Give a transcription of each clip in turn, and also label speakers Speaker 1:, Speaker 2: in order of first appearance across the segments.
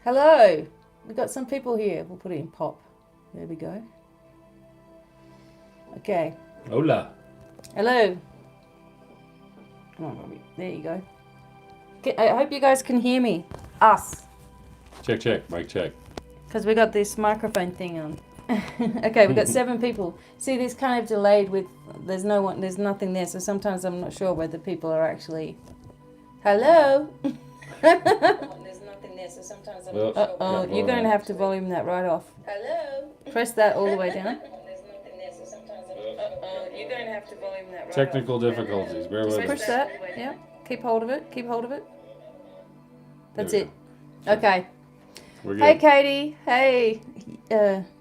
Speaker 1: Hello. We've got some people here. We'll put it in pop. There we go. Okay.
Speaker 2: Hola.
Speaker 1: Hello. Come on, Bobby. There you go. Okay, I hope you guys can hear me. Us.
Speaker 2: Check. Mic check.
Speaker 1: Because we got this microphone thing on. Okay, we've got 7 people. See, this kind of delayed with, there's nothing there. So sometimes I'm not sure whether people are actually, hello? There's nothing there, so sometimes I'm not sure. Oh, you're going to have to volume that right off. Hello? Press that all the way down. There's nothing there, so sometimes I'm not sure. Oh, you're going to have to volume that right off.
Speaker 2: Technical difficulties. Bear with
Speaker 1: Push
Speaker 2: us.
Speaker 1: that, yeah. Keep hold of it. That's
Speaker 2: There
Speaker 1: it.
Speaker 2: we go.
Speaker 1: Okay.
Speaker 2: We're good.
Speaker 1: Hey, Katie. Hey.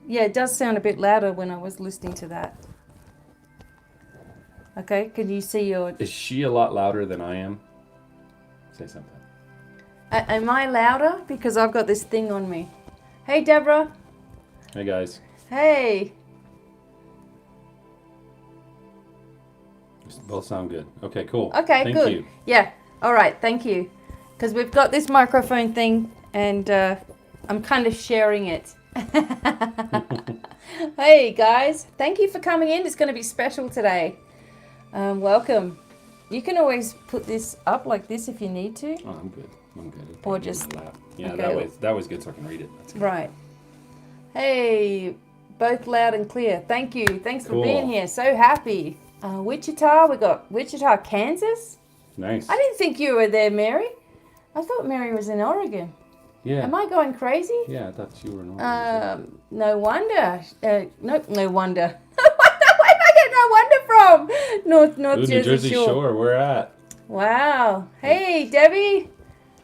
Speaker 1: Yeah, it does sound a bit louder when I was listening to that. Okay, can you see your...
Speaker 2: Is she a lot louder than I am? Say something.
Speaker 1: Am I louder? Because I've got this thing on me. Hey, Deborah.
Speaker 2: Hey guys.
Speaker 1: Hey.
Speaker 2: Both sound good. Okay, cool.
Speaker 1: Okay,
Speaker 2: Thank
Speaker 1: good.
Speaker 2: you.
Speaker 1: Yeah, all right, thank you. Because we've got this microphone thing and I'm kind of sharing it. Hey, guys. Thank you for coming in. It's going to be special today. Welcome. You can always put this up like this if you need to.
Speaker 2: Oh, I'm good. It'll
Speaker 1: Or
Speaker 2: probably be in
Speaker 1: just-
Speaker 2: my lap. Yeah,
Speaker 1: okay.
Speaker 2: that way's good so I can read it. That's good.
Speaker 1: Right. Hey, both loud and clear. Thank you. Thanks for
Speaker 2: Cool.
Speaker 1: being here. So happy. Wichita. We got Wichita, Kansas.
Speaker 2: Nice.
Speaker 1: I didn't think you were there, Mary. I thought Mary was in Oregon.
Speaker 2: Yeah.
Speaker 1: Am I going crazy?
Speaker 2: Yeah, I thought you were in
Speaker 1: No wonder. No wonder. Where did I get no wonder from? North
Speaker 2: Ooh,
Speaker 1: Jersey,
Speaker 2: New Jersey
Speaker 1: Shore.
Speaker 2: Shore. We're at.
Speaker 1: Wow. Hey, Debbie.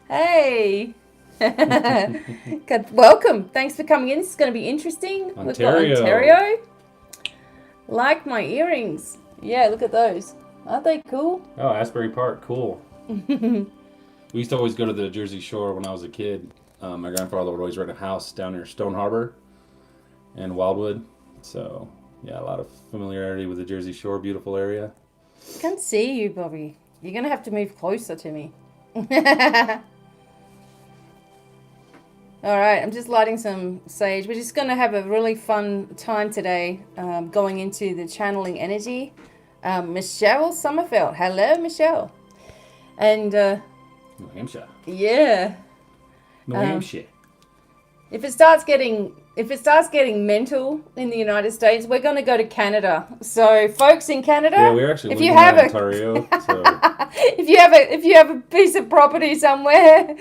Speaker 1: Hey. Good. Welcome. Thanks for coming in. This is going to be interesting.
Speaker 2: Ontario.
Speaker 1: We've got Ontario. Like my earrings. Yeah, look at those. Aren't they cool?
Speaker 2: Oh, Asbury Park. Cool. We used to always go to the Jersey Shore when I was a kid. My grandfather would always rent a house down near Stone Harbor and Wildwood. So, yeah, a lot of familiarity with the Jersey Shore. Beautiful area.
Speaker 1: I can't see you, Bobby. You're going to have to move closer to me. All right, I'm just lighting some sage. We're just going to have a really fun time today going into the channeling energy. Michelle Sommerfeld. Hello, Michelle. And,
Speaker 2: New Hampshire.
Speaker 1: yeah.
Speaker 2: New Hampshire.
Speaker 1: If it starts getting mental in the United States, we're going to go to Canada. So, folks in Canada,
Speaker 2: Yeah, we're actually
Speaker 1: if
Speaker 2: looking
Speaker 1: you have
Speaker 2: at
Speaker 1: a
Speaker 2: Ontario. So
Speaker 1: if you have a piece of property somewhere,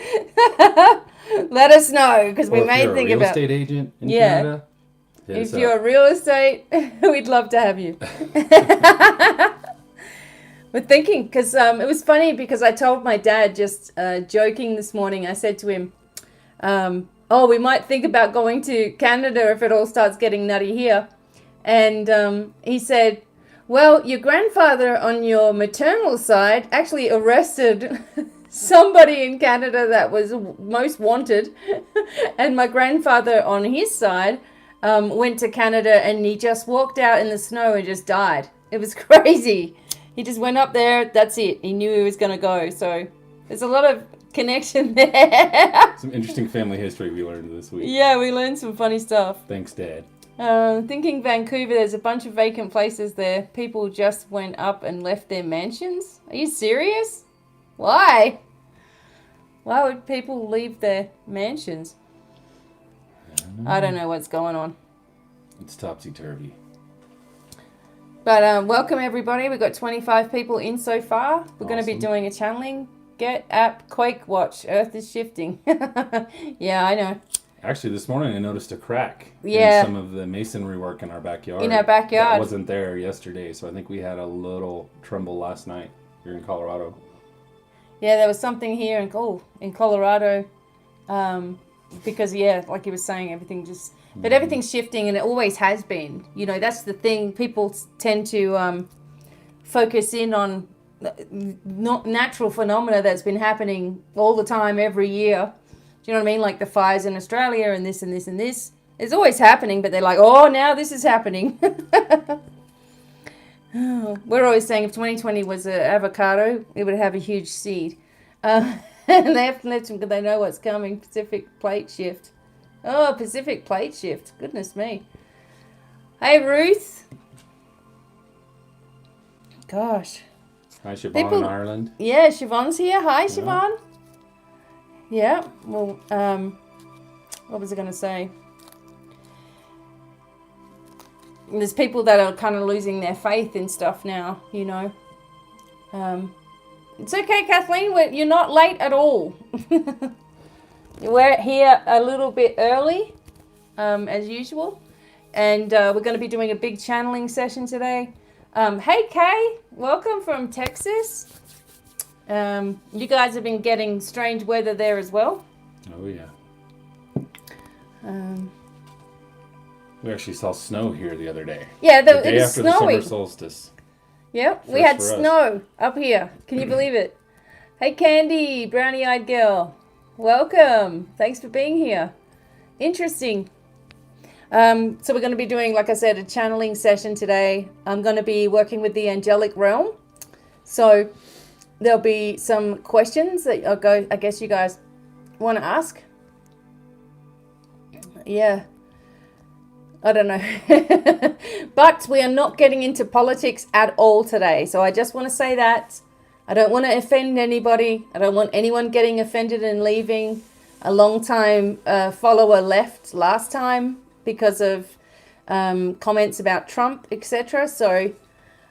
Speaker 1: let us know because we
Speaker 2: or if
Speaker 1: may
Speaker 2: you're
Speaker 1: think
Speaker 2: a real
Speaker 1: about.
Speaker 2: estate agent in
Speaker 1: Yeah.
Speaker 2: Canada. hit
Speaker 1: If
Speaker 2: us
Speaker 1: you're
Speaker 2: up.
Speaker 1: real estate, we'd love to have you. We're thinking because it was funny because I told my dad just joking this morning. I said to him, "Oh, we might think about going to Canada if it all starts getting nutty here," and he said, "Well, your grandfather on your maternal side actually arrested somebody in Canada that was most wanted, and my grandfather on his side went to Canada and he just walked out in the snow and just died. It was crazy. He just went up there. That's it. He knew he was going to go. So there's a lot of connection there."
Speaker 2: Some interesting family history we learned this week.
Speaker 1: Yeah, we learned some funny stuff.
Speaker 2: Thanks, Dad.
Speaker 1: Thinking Vancouver, there's a bunch of vacant places there. People just went up and left their mansions. Are you serious? Why? Why would people leave their mansions? I don't know what's going on.
Speaker 2: It's topsy-turvy.
Speaker 1: But welcome everybody. We've got 25 people in so far. We're going to be
Speaker 2: Awesome.
Speaker 1: doing a channeling. Get app Quake Watch. Earth is shifting. Yeah, I know.
Speaker 2: Actually, this morning I noticed a crack
Speaker 1: Yeah.
Speaker 2: in some of the masonry work in our backyard.
Speaker 1: In our backyard.
Speaker 2: That wasn't there yesterday, so I think we had a little tremble last night here in Colorado.
Speaker 1: Yeah, there was something here in Colorado, because like you were saying, everything just, but everything's shifting, and it always has been. You know, that's the thing. People tend to focus in on not natural phenomena that's been happening all the time, every year. Do you know what I mean? Like the fires in Australia and this and this and this. It's always happening, but they're like, oh, now this is happening. We're always saying if 2020 was an avocado, it would have a huge seed. And they have to lift them because they know what's coming. Pacific plate shift. Oh, Pacific plate shift. Goodness me. Hey, Ruth. Gosh.
Speaker 2: Hi, Siobhan in Ireland.
Speaker 1: Yeah, Siobhan's here. Hi, Siobhan. Yeah. Well, what was I going to say? There's people that are kind of losing their faith in stuff now, you know. It's okay, Kathleen. You're not late at all. We're here a little bit early, as usual. And we're going to be doing a big channeling session today. Hey, Kay. Welcome from Texas. You guys have been getting strange weather there as well.
Speaker 2: Oh, yeah. We actually saw snow here the other day.
Speaker 1: Yeah,
Speaker 2: the day
Speaker 1: it was
Speaker 2: after
Speaker 1: snowing.
Speaker 2: the summer solstice.
Speaker 1: Yep, we had snow up here. Can you believe it? Hey, Candy, brownie-eyed girl. Welcome. Thanks for being here. Interesting. So we're going to be doing, like I said, a channeling session today. I'm going to be working with the angelic realm. So there'll be some questions that I guess you guys want to ask. Yeah. I don't know. But we are not getting into politics at all today. So I just want to say that. I don't want to offend anybody. I don't want anyone getting offended and leaving. A long-time follower left last time because of comments about Trump, etc. So,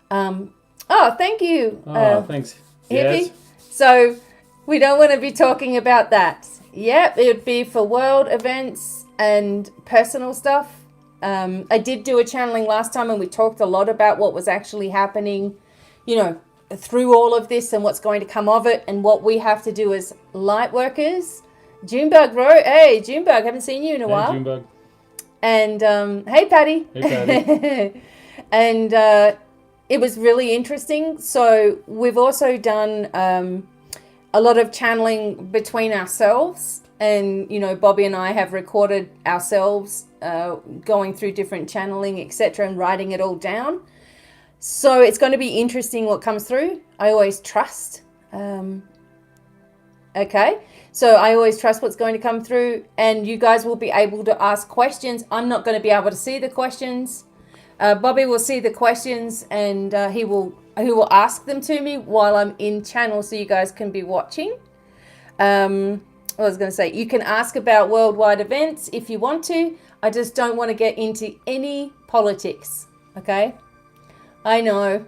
Speaker 1: thank you.
Speaker 2: Thanks.
Speaker 1: Hippie. Yes. So we don't want to be talking about that. Yep, it would be for world events and personal stuff. I did do a channeling last time and we talked a lot about what was actually happening, you know, through all of this and what's going to come of it and what we have to do as light workers. Junebug, bro. Hey, Junebug, haven't seen you in a while.
Speaker 2: Junebug.
Speaker 1: And, hey, Patty.
Speaker 2: Hey, Patty.
Speaker 1: And it was really interesting. So we've also done a lot of channeling between ourselves. And, you know, Bobby and I have recorded ourselves going through different channeling, etc., and writing it all down. So it's going to be interesting what comes through. I always trust. Okay. So I always trust what's going to come through. And you guys will be able to ask questions. I'm not going to be able to see the questions. Bobby will see the questions and he will ask them to me while I'm in channel so you guys can be watching. I was going to say, you can ask about worldwide events if you want to. I just don't want to get into any politics, okay? I know.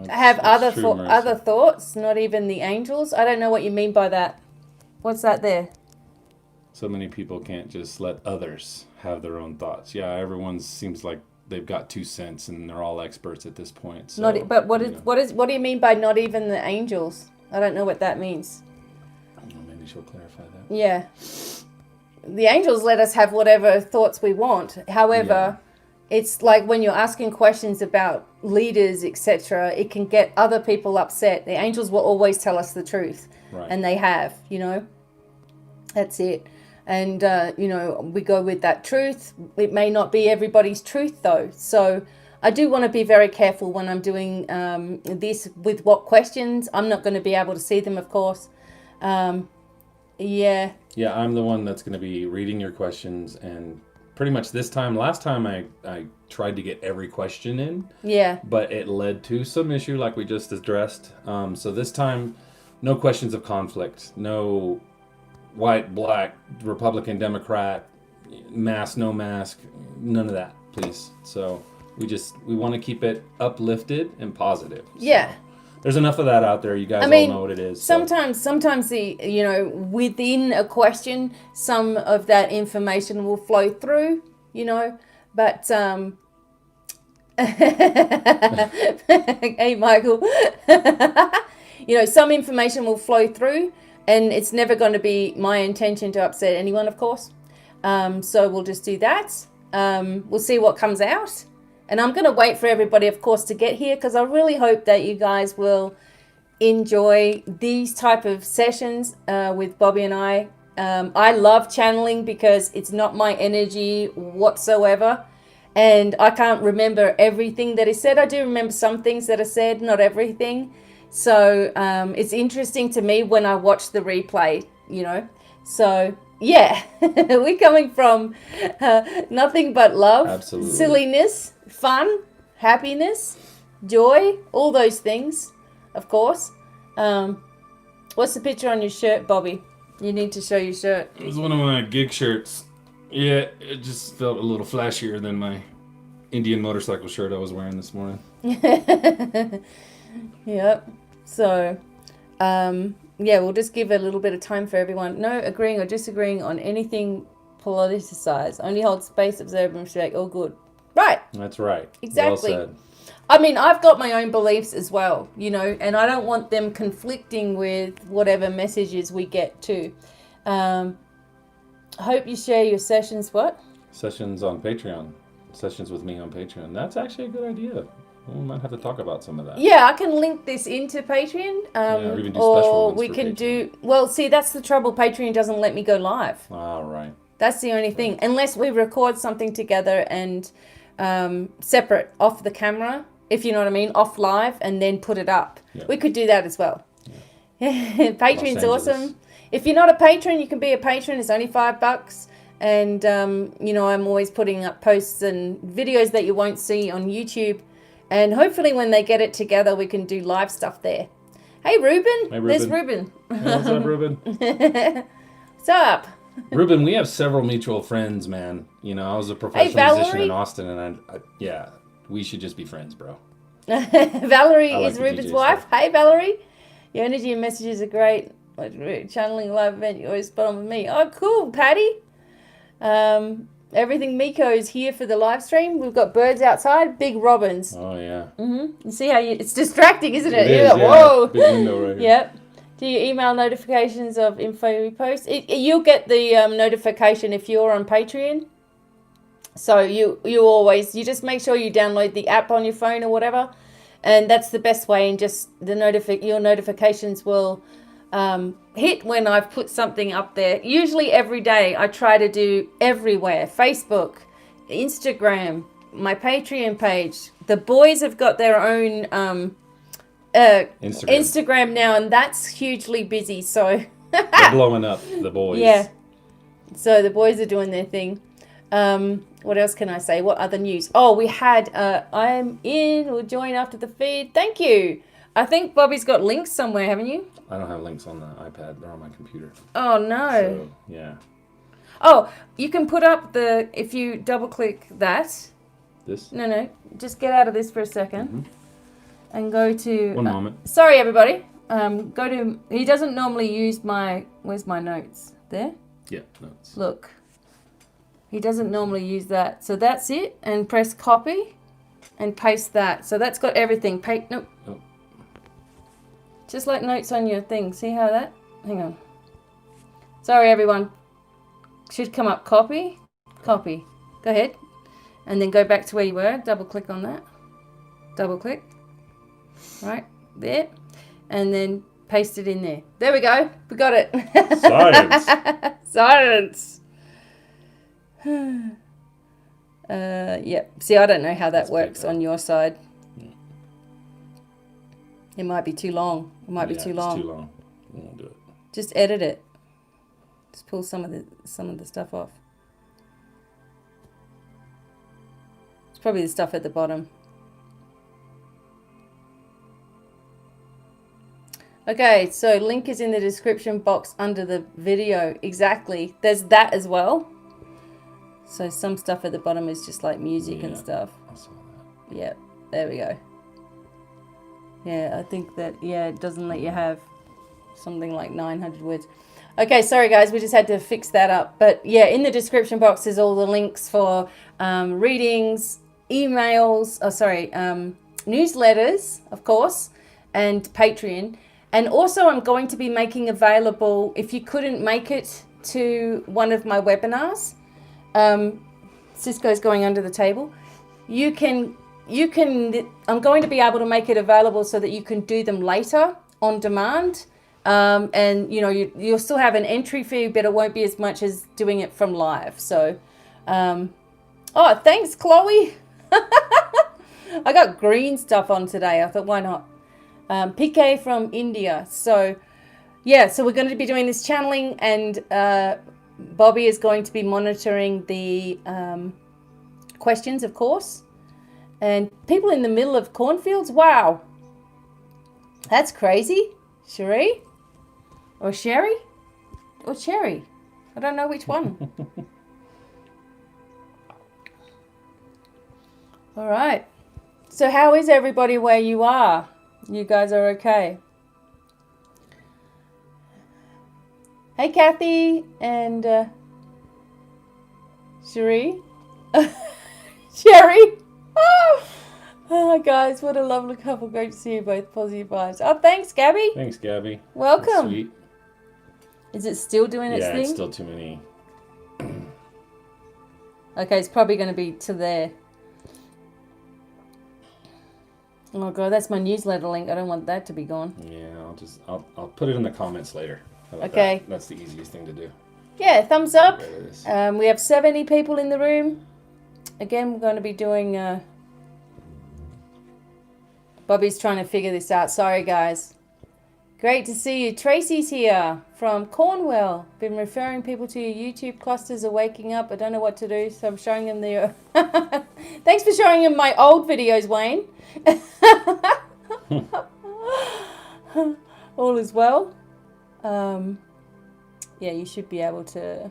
Speaker 1: I have other thoughts, not even the angels. I don't know what you mean by that. What's that there?
Speaker 2: So many people can't just let others have their own thoughts. Yeah, everyone seems like they've got 2 cents and they're all experts at this point. So,
Speaker 1: what do you mean by not even the angels? I don't know what that means.
Speaker 2: Maybe she'll clarify that.
Speaker 1: Yeah. The angels let us have whatever thoughts we want. However, it's like when you're asking questions about leaders, etc., it can get other people upset. The angels will always tell us the truth.
Speaker 2: Right.
Speaker 1: And they have, you know. That's it. And, you know, we go with that truth. It may not be everybody's truth, though. So I do want to be very careful when I'm doing this with what questions. I'm not going to be able to see them, of course. Yeah,
Speaker 2: I'm the one that's going to be reading your questions, and pretty much last time I tried to get every question in.
Speaker 1: Yeah.
Speaker 2: But it led to some issue like we just addressed. So this time, no questions of conflict, no white, black, Republican, Democrat, mask, no mask, none of that, please. So we want to keep it uplifted and positive. So.
Speaker 1: Yeah.
Speaker 2: There's enough of that out there. You guys all know what it is.
Speaker 1: Sometimes within a question, some of that information will flow through, you know, but, hey, Michael, you know, some information will flow through and it's never going to be my intention to upset anyone, of course. So we'll just do that. We'll see what comes out. And I'm going to wait for everybody, of course, to get here because I really hope that you guys will enjoy these type of sessions with Bobby and I. I love channeling because it's not my energy whatsoever. And I can't remember everything that is said. I do remember some things that are said, not everything. So it's interesting to me when I watch the replay, So yeah, we're coming from nothing but love,
Speaker 2: Absolutely.
Speaker 1: silliness, fun, happiness, joy, all those things, of course. What's the picture on your shirt, Bobby? You need to show your shirt.
Speaker 2: It was one of my gig shirts. Yeah, it just felt a little flashier than my Indian motorcycle shirt I was wearing this morning.
Speaker 1: Yep. So, we'll just give a little bit of time for everyone. No agreeing or disagreeing on anything politicized. Only hold space, observe, and respect. All good. Right.
Speaker 2: That's right.
Speaker 1: Exactly.
Speaker 2: Well said.
Speaker 1: I mean, I've got my own beliefs as well, and I don't want them conflicting with whatever messages we get too. Hope you share your sessions. What?
Speaker 2: Sessions on Patreon. Sessions with me on Patreon. That's actually a good idea. We might have to talk about some of that.
Speaker 1: Yeah, I can link this into Patreon.
Speaker 2: Or even do special ones
Speaker 1: we
Speaker 2: for
Speaker 1: can
Speaker 2: Patreon.
Speaker 1: do. Well, see, that's the trouble. Patreon doesn't let me go live.
Speaker 2: All right.
Speaker 1: That's the only thing. Unless we record something together and separate off the camera, if you know what I mean, off live, and then put it up.
Speaker 2: Yeah.
Speaker 1: We could do that as well. Yeah. Patreon's
Speaker 2: Los Angeles.
Speaker 1: awesome. If you're not a patron, you can be a patron. It's only $5. And, I'm always putting up posts and videos that you won't see on YouTube. And hopefully when they get it together, we can do live stuff there. Hey, Ruben.
Speaker 2: Hey, Ruben.
Speaker 1: There's Ruben.
Speaker 2: Hey, what's up, Ruben?
Speaker 1: What's up?
Speaker 2: Ruben, we have several mutual friends, man. I was a professional musician
Speaker 1: Valerie.
Speaker 2: in Austin, and yeah, we should just be friends, bro.
Speaker 1: Valerie
Speaker 2: I like
Speaker 1: is
Speaker 2: the
Speaker 1: Ruben's
Speaker 2: DJ
Speaker 1: wife.
Speaker 2: stuff.
Speaker 1: Hey, Valerie. Your energy and messages are great. Channeling live event, you always spot on with me. Oh, cool, Patty. Everything Miko is here for the live stream. We've got birds outside, big robins.
Speaker 2: Oh, yeah.
Speaker 1: You see how it's distracting, isn't it?
Speaker 2: It is,
Speaker 1: You're like,
Speaker 2: yeah.
Speaker 1: whoa.
Speaker 2: Big window right here.
Speaker 1: Yep. Do you email notifications of info we post? You'll get the notification if you're on Patreon. So you just make sure you download the app on your phone or whatever, and that's the best way. And just your notifications will hit when I've put something up there. Usually every day. I try to do everywhere: Facebook, Instagram, my Patreon page. The boys have got their own Instagram now, and that's hugely busy. So
Speaker 2: They're blowing up, the boys.
Speaker 1: yeah. So the boys are doing their thing. What else can I say? What other news? Oh, we had I'm in. We'll join after the feed. Thank you. I think Bobby's got links somewhere, haven't you?
Speaker 2: I don't have links on the iPad. They're on my computer.
Speaker 1: Oh no.
Speaker 2: So, yeah.
Speaker 1: Oh, you can put up if you double click that.
Speaker 2: This?
Speaker 1: No. Just get out of this for a second and go to.
Speaker 2: One moment.
Speaker 1: Sorry, everybody. Go to. He doesn't normally use where's my notes? There.
Speaker 2: Yeah, notes.
Speaker 1: Look. He doesn't normally use that. So that's it. And press copy and paste that. So that's got everything. Nope.
Speaker 2: Oh.
Speaker 1: Just like notes on your thing. See how that? Hang on. Sorry, everyone. Should come up copy. Copy. Go ahead. And then go back to where you were. Double click on that. Double click. Right. There. And then paste it in there. There we go. We got it.
Speaker 2: Science.
Speaker 1: Science. Yep. See, I don't know how that
Speaker 2: That's
Speaker 1: works
Speaker 2: big,
Speaker 1: on your side. It might be too long. It might be too long.
Speaker 2: It's too long. We won't do it.
Speaker 1: Just edit it. Just pull some of the stuff off. It's probably the stuff at the bottom. Okay, so link is in the description box under the video. Exactly. There's that as well. So some stuff at the bottom is just like music and stuff.
Speaker 2: I saw that.
Speaker 1: Yep, there we go. Yeah, I think that, it doesn't let you have something like 900 words. Okay, sorry guys, we just had to fix that up. But yeah, in the description box is all the links for readings, emails, newsletters, of course, and Patreon. And also I'm going to be making available, if you couldn't make it to one of my webinars, Cisco's going under the table, I'm going to be able to make it available so that you can do them later on demand. And you'll still have an entry fee, but it won't be as much as doing it from live. So, thanks, Chloe. I got green stuff on today. I thought, why not? PK from India. So, yeah, so we're going to be doing this channeling, and Bobby is going to be monitoring the questions, of course. And people in the middle of cornfields, wow. That's crazy. Cherie? Or Sherry? Or Cherry? I don't know which one. All right. So how is everybody where you are? You guys are okay? Hey, Kathy and Cherie. Sherry. Oh, guys, what a lovely couple. Great to see you both. Positive vibes. Oh, thanks, Gabby.
Speaker 2: Thanks, Gabby.
Speaker 1: Welcome.
Speaker 2: That's sweet.
Speaker 1: Is it still doing its thing?
Speaker 2: Yeah, it's still too many.
Speaker 1: Okay, it's probably going to be to there. Oh god, that's my newsletter link. I don't want that to be gone.
Speaker 2: Yeah, I'll put it in the comments later. How about
Speaker 1: Okay.
Speaker 2: that? That's the easiest thing to do.
Speaker 1: Yeah, thumbs up.
Speaker 2: There it is.
Speaker 1: We have 70 people in the room. Again, we're going to be doing... Bobby's trying to figure this out. Sorry, guys. Great to see you. Tracy's here from Cornwall. Been referring people to your YouTube clusters are waking up. I don't know what to do, so I'm showing them the... Thanks for showing them my old videos, Wayne. All is well. Yeah, you should be able to...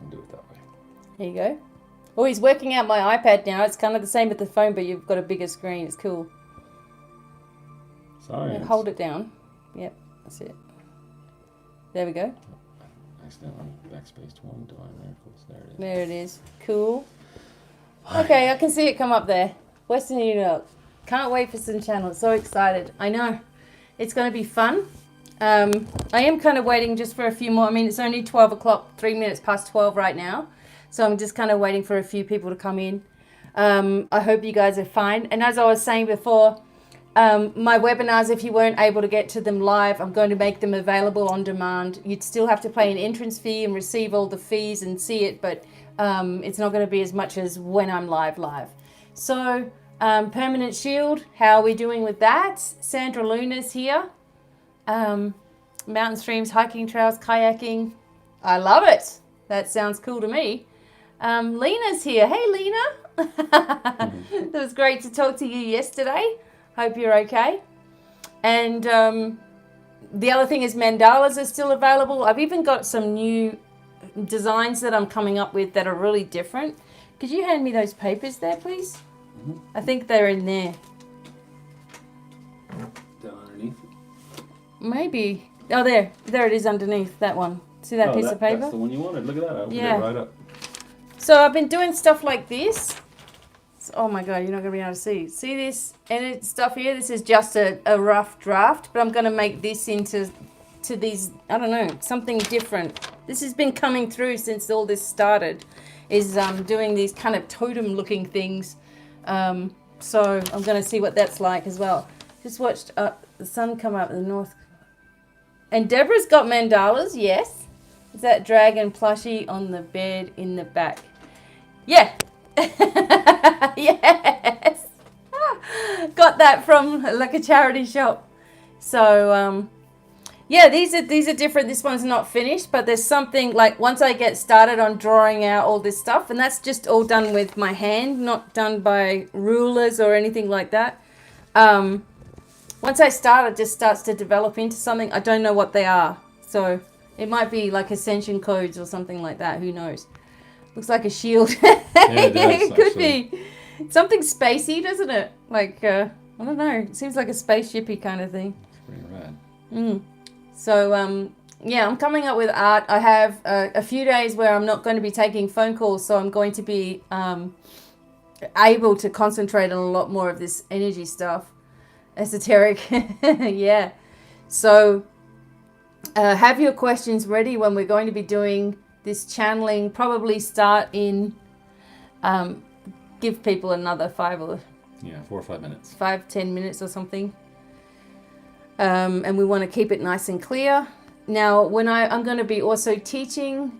Speaker 2: I'll do it that way.
Speaker 1: There you go. Oh, he's working out my iPad now. It's kind of the same with the phone, but you've got a bigger screen. It's cool.
Speaker 2: Sorry.
Speaker 1: Yeah, hold it down. Yep, that's it. There we go.
Speaker 2: Accidentally backspaced one. Devine Miracles. There it is.
Speaker 1: There it is. Cool. Okay, I can see it come up there. Western New York. Can't wait for some channels. So excited. I know. It's going to be fun. I am kind of waiting just for a few more. I mean, it's only 12 o'clock, 3 minutes past 12 right now. So I'm just kind of waiting for a few people to come in. I hope you guys are fine. And as I was saying before, my webinars, if you weren't able to get to them live, I'm going to make them available on demand. You'd still have to pay an entrance fee and receive all the fees and see it, but it's not going to be as much as when I'm live. So, Permanent Shield, how are we doing with that? Sandra Luna's here. Mountain streams, hiking trails, kayaking. I love it. That sounds cool to me. Lena's here. Hey, Lena. It was great to talk to you yesterday. Hope you're okay. And the other thing is mandalas are still available. I've even got some new designs that I'm coming up with that are really different. Could you hand me those papers there, please? Mm-hmm. I think they're in there.
Speaker 2: Down underneath.
Speaker 1: Maybe. Oh, there it is underneath that one. See that piece of paper?
Speaker 2: That's the one you wanted. Look at that. I opened it right up.
Speaker 1: So I've been doing stuff like this. Oh my god, you're not going to be able to see. See this edit stuff here? This is just a rough draft, but I'm going to make this into these, I don't know, something different. This has been coming through since all this started, is doing these kind of totem looking things. So I'm going to see what that's like as well. Just watched the sun come up in the north. And Deborah's got mandalas, yes. Is that dragon plushie on the bed in the back? Yeah. Yes. Got that from like a charity shop. So yeah, these are different. This one's not finished, but there's something like once I get started on drawing out all this stuff, and that's just all done with my hand, not done by rulers or anything like that. Once I start, it just starts to develop into something. I don't know what they are, so it might be like ascension codes or something like that. Who knows? Looks like a shield.
Speaker 2: Yeah, it does,
Speaker 1: it could be something spacey, doesn't it? Like I don't know. It seems like a spaceshipy kind of thing.
Speaker 2: It's pretty rad.
Speaker 1: So yeah, I'm coming up with art. I have a few days where I'm not going to be taking phone calls, so I'm going to be able to concentrate on a lot more of this energy stuff. Esoteric. Yeah. So have your questions ready when we're going to be doing this channeling. Probably start in give people another 4 or 5 minutes. 5-10 minutes or something. And we want to keep it nice and clear. Now, when I'm going to be also teaching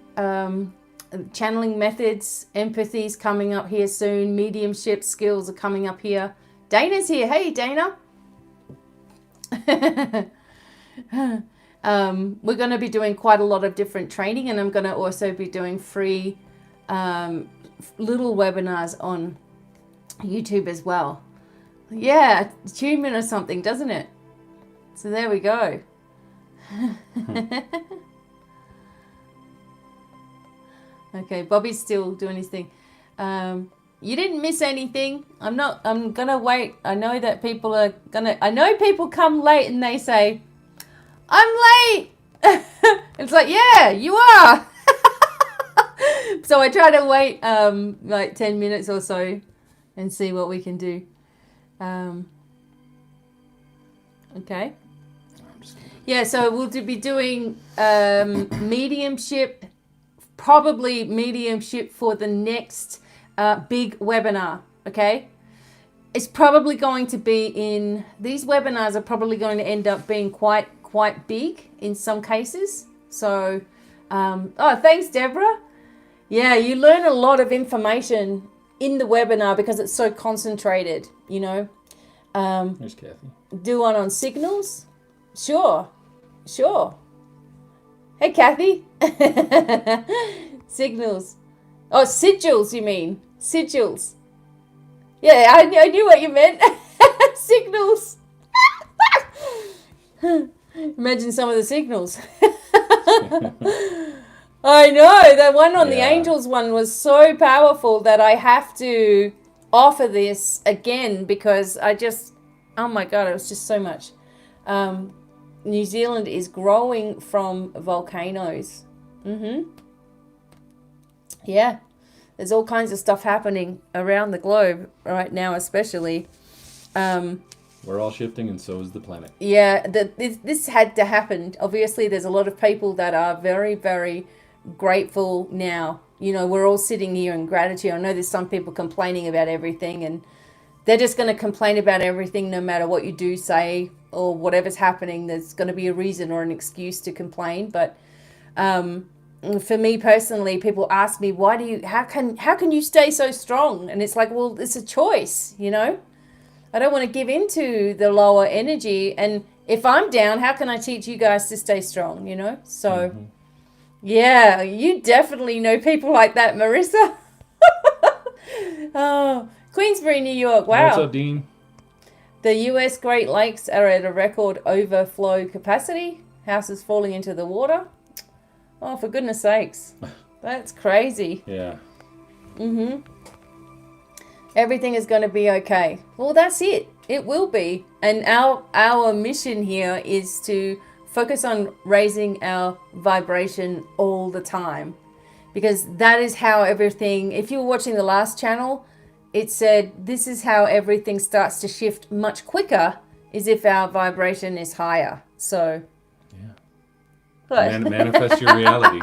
Speaker 1: channeling methods, empathy's coming up here soon. Mediumship skills are coming up here. Dana's here. Hey, Dana. We're going to be doing quite a lot of different training, and I'm going to also be doing free little webinars on YouTube as well. Yeah, attunement or something, doesn't it? So there we go. Okay, Bobby's still doing his thing. You didn't miss anything. I'm gonna wait. I know that people are gonna, I know people come late and they say, I'm late. It's like, yeah, you are. So I try to wait like 10 minutes or so and see what we can do. Okay. Yeah, so we'll be doing mediumship, probably mediumship for the next big webinar, okay? It's probably going to be these webinars are probably going to end up being quite big in some cases. So, oh, thanks, Deborah. Yeah, you learn a lot of information in the webinar because it's so concentrated, you know.
Speaker 2: There's Kathy.
Speaker 1: Do one on signals? Sure. Hey, Kathy. Signals. Oh, sigils, you mean. Sigils. Yeah, I knew what you meant. Signals. Imagine some of the signals. I know, that one on the angels one was so powerful that I have to offer this again because oh my God, it was just so much. New Zealand is growing from volcanoes. Yeah, there's all kinds of stuff happening around the globe right now, especially.
Speaker 2: We're all shifting, and so is the planet.
Speaker 1: Yeah, this had to happen. Obviously, there's a lot of people that are very, very grateful now. You know, we're all sitting here in gratitude. I know there's some people complaining about everything, and they're just going to complain about everything no matter what you do say or whatever's happening. There's going to be a reason or an excuse to complain. But for me personally, people ask me, how can you stay so strong? And it's like, well, it's a choice, you know. I don't want to give into the lower energy. And if I'm down, how can I teach you guys to stay strong, you know? So, yeah, you definitely know people like that, Marissa. Oh, Queensbury, New York. Wow.
Speaker 2: What's up, Dean?
Speaker 1: The U.S. Great Lakes are at a record overflow capacity. Houses falling into the water. Oh, for goodness sakes. That's crazy.
Speaker 2: Yeah.
Speaker 1: Everything is going to be okay. Well, that's it. It will be. And our mission here is to focus on raising our vibration all the time. Because that is how everything, if you were watching the last channel, it said this is how everything starts to shift much quicker, is if our vibration is higher. So,
Speaker 2: yeah. Manifest your reality.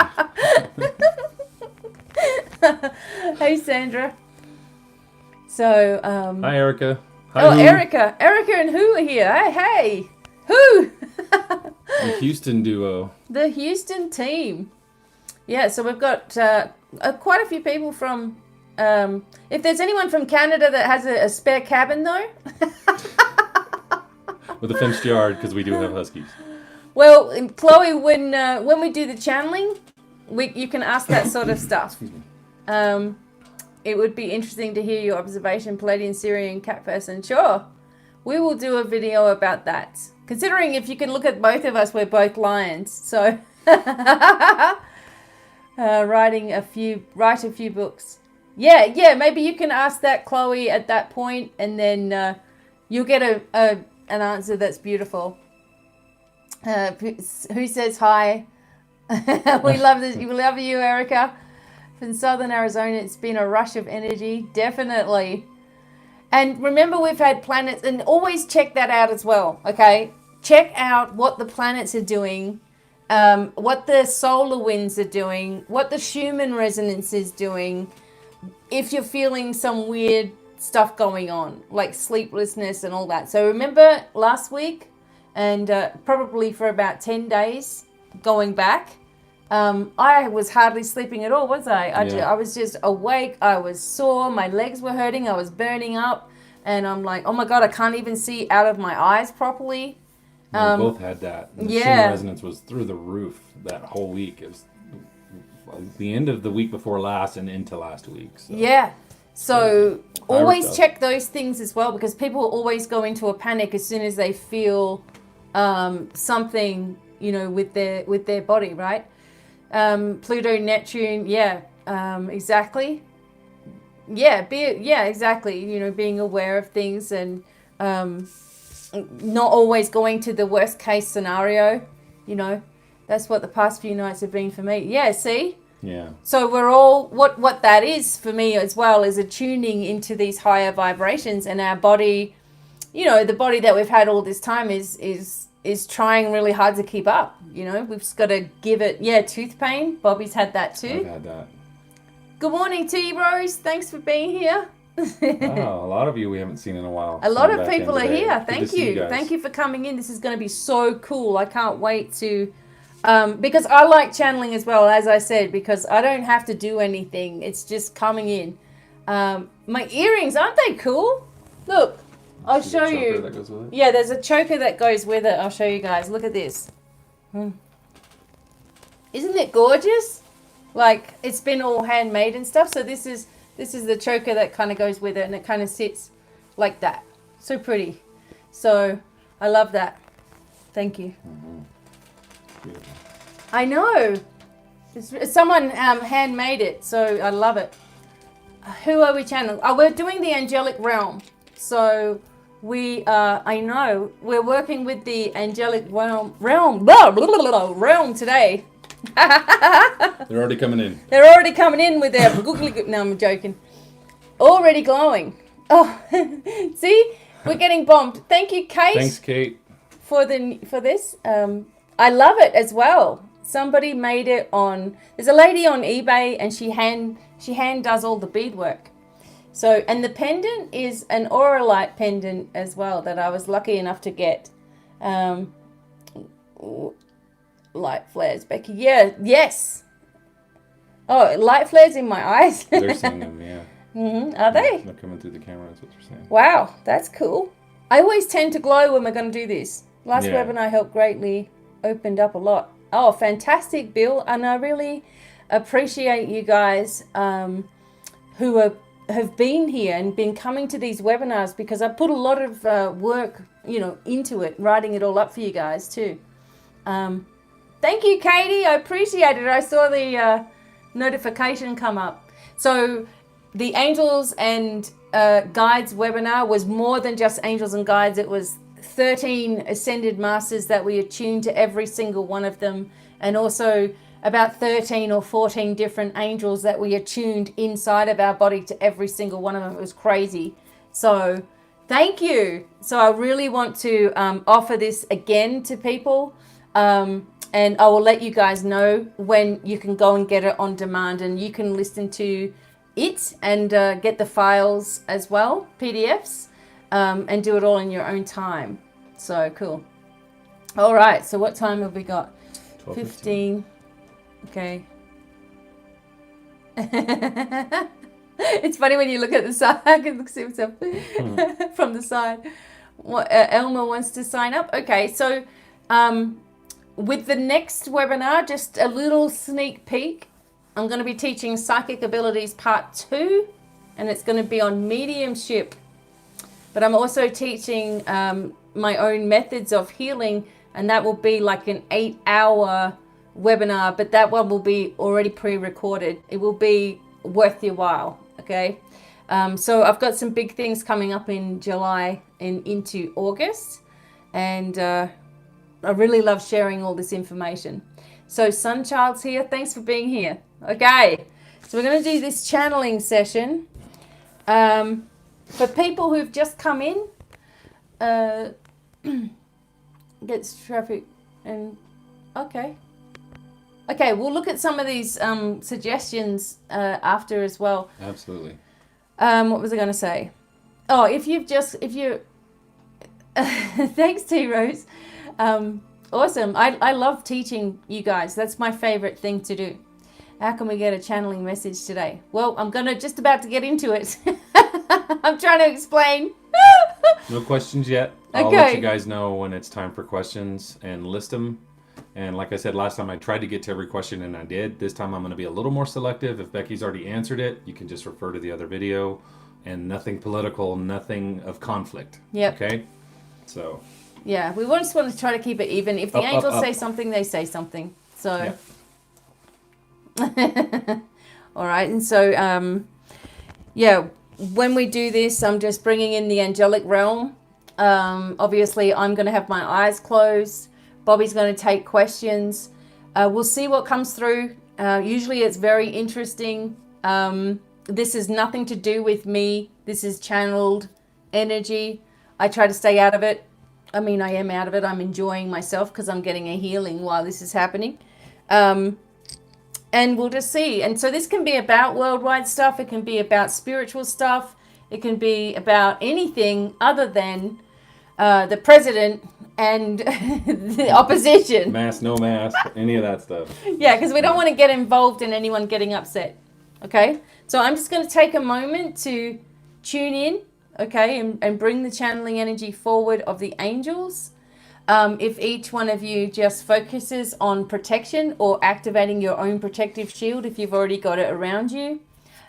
Speaker 1: Hey, Sandra. So,
Speaker 2: hi, Erica. Hi,
Speaker 1: oh,
Speaker 2: who?
Speaker 1: Erica and who are here? Hey, who?
Speaker 2: The Houston duo.
Speaker 1: The Houston team. Yeah, so we've got quite a few people from. If there's anyone from Canada that has a spare cabin, though.
Speaker 2: With a fenced yard, because we do have huskies.
Speaker 1: Well, Chloe, when we do the channeling, you can ask that sort of stuff. It would be interesting to hear your observation, Palladian, Syrian, cat person. Sure, we will do a video about that. Considering if you can look at both of us, we're both lions. So, write a few books. Yeah, maybe you can ask that, Chloe, at that point, and then you'll get an answer that's beautiful. Who says hi? We love this. We love you, Erica. From Southern Arizona, it's been a rush of energy, definitely. And remember, we've had planets, and always check that out as well, okay? Check out what the planets are doing, what the solar winds are doing, what the Schumann resonance is doing. If you're feeling some weird stuff going on, like sleeplessness and all that. So remember last week, and probably for about 10 days going back, I was hardly sleeping at all, was I? I was just awake. I was sore. My legs were hurting. I was burning up. And I'm like, oh my God, I can't even see out of my eyes properly.
Speaker 2: We both had that. And the Shin resonance was through the roof that whole week. It was the end of the week before last and into last week. So.
Speaker 1: Yeah. So always check those things as well, because people always go into a panic as soon as they feel something, you know, with their body, right? Pluto, Neptune, exactly. Exactly. You know, being aware of things and not always going to the worst case scenario, you know. That's what the past few nights have been for me. Yeah, see?
Speaker 2: Yeah.
Speaker 1: So we're all, what that is for me as well is attuning into these higher vibrations, and our body, you know, the body that we've had all this time is trying really hard to keep up. You know, we've just got to give it, tooth pain. Bobby's had that too.
Speaker 2: I've had that.
Speaker 1: Good morning to you, Rose. Thanks for being here.
Speaker 2: Wow, a lot of you we haven't seen in a while.
Speaker 1: A lot of people are here.
Speaker 2: Good
Speaker 1: Thank you. Thank you for coming in. This is going to be so cool. I can't wait to... because I like channeling as well, as I said, because I don't have to do anything. It's just coming in. My earrings, aren't they cool? Look, I'll show you.
Speaker 2: That goes with it?
Speaker 1: Yeah, there's a choker that goes with it. I'll show you guys. Look at this. Isn't it gorgeous? Like, it's been all handmade and stuff. So this is the choker that kind of goes with it, and it kind of sits like that. So pretty. So I love that. Thank you.
Speaker 2: Beautiful.
Speaker 1: I know. Someone handmade it, so I love it. Who are we channeling? Oh, we're doing the angelic realm. So we're working with the angelic realm today.
Speaker 2: They're already coming in.
Speaker 1: They're already coming in with their googly. No, I'm joking. Already glowing. Oh, see, we're getting bombed. Thank you, Kate.
Speaker 2: Thanks, Kate,
Speaker 1: for this. I love it as well. Somebody made it on. There's a lady on eBay, and she hand does all the beadwork. So, and the pendant is an auralite pendant as well that I was lucky enough to get. Light flares, Becky. Yeah, yes. Oh, light flares in my eyes.
Speaker 2: They're seeing them, yeah.
Speaker 1: Mm-hmm. Are they?
Speaker 2: They're coming through the camera, that's what they're saying.
Speaker 1: Wow, that's cool. I always tend to glow when we're going to do this. Last webinar helped greatly, opened up a lot. Oh, fantastic, Bill. And I really appreciate you guys who have been here and been coming to these webinars, because I put a lot of work, you know, into it, writing it all up for you guys too. Thank you, Katie. I appreciate it. I saw the notification come up. So the Angels and Guides webinar was more than just Angels and Guides. It was 13 Ascended Masters that we attuned to every single one of them. And also about 13 or 14 different angels that we attuned inside of our body to every single one of them. It was crazy. So thank you. So I really want to offer this again to people. And I will let you guys know when you can go and get it on demand, and you can listen to it and get the files as well, PDFs, and do it all in your own time. So cool. All right. So what time have we got? 15. Okay. It's funny when you look at the side. I can look see myself from the side. Elma wants to sign up. Okay. So, with the next webinar, just a little sneak peek, I'm going to be teaching Psychic Abilities Part 2, and it's going to be on mediumship. But I'm also teaching my own methods of healing, and that will be like an 8-hour webinar, but that one will be already pre-recorded. It will be worth your while, okay? So I've got some big things coming up in July and into August, and I really love sharing all this information. So Sunchild's here. Thanks for being here. Okay. So we're going to do this channeling session. For people who've just come in, gets traffic and okay. Okay, we'll look at some of these suggestions after as well.
Speaker 2: Absolutely.
Speaker 1: What was I going to say? Oh, if you thanks, T Rose. Awesome. I love teaching you guys. That's my favorite thing to do. How can we get a channeling message today? Well, I'm about to get into it. I'm trying to explain.
Speaker 2: No questions yet. I'll let
Speaker 1: Okay.
Speaker 2: you guys know when it's time for questions and list them. And like I said last time, I tried to get to every question and I did. This time I'm going to be a little more selective. If Becky's already answered it, you can just refer to the other video. And nothing political, nothing of conflict.
Speaker 1: Yep.
Speaker 2: Okay? So.
Speaker 1: Yeah, we just want to try to keep it even. If the
Speaker 2: Up,
Speaker 1: angels
Speaker 2: up.
Speaker 1: say something, they say something. So.
Speaker 2: Yeah.
Speaker 1: All right. And so, yeah, when we do this, I'm just bringing in the angelic realm. Obviously, I'm going to have my eyes closed. Bobby's going to take questions. We'll see what comes through. Usually it's very interesting. This is nothing to do with me. This is channeled energy. I try to stay out of it. I mean, I am out of it. I'm enjoying myself because I'm getting a healing while this is happening. And we'll just see. And so this can be about worldwide stuff. It can be about spiritual stuff. It can be about anything other than the president and the opposition.
Speaker 2: Mask, no mask, any of that stuff.
Speaker 1: Yeah, because we don't want to get involved in anyone getting upset. Okay? So I'm just going to take a moment to tune in, okay, and bring the channeling energy forward of the angels. If each one of you just focuses on protection or activating your own protective shield if you've already got it around you,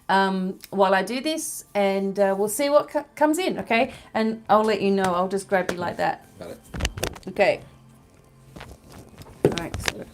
Speaker 1: while I do this, and we'll see what comes in, okay? And I'll let you know. I'll just grab you like that.
Speaker 2: Got it.
Speaker 1: Okay. All right. So.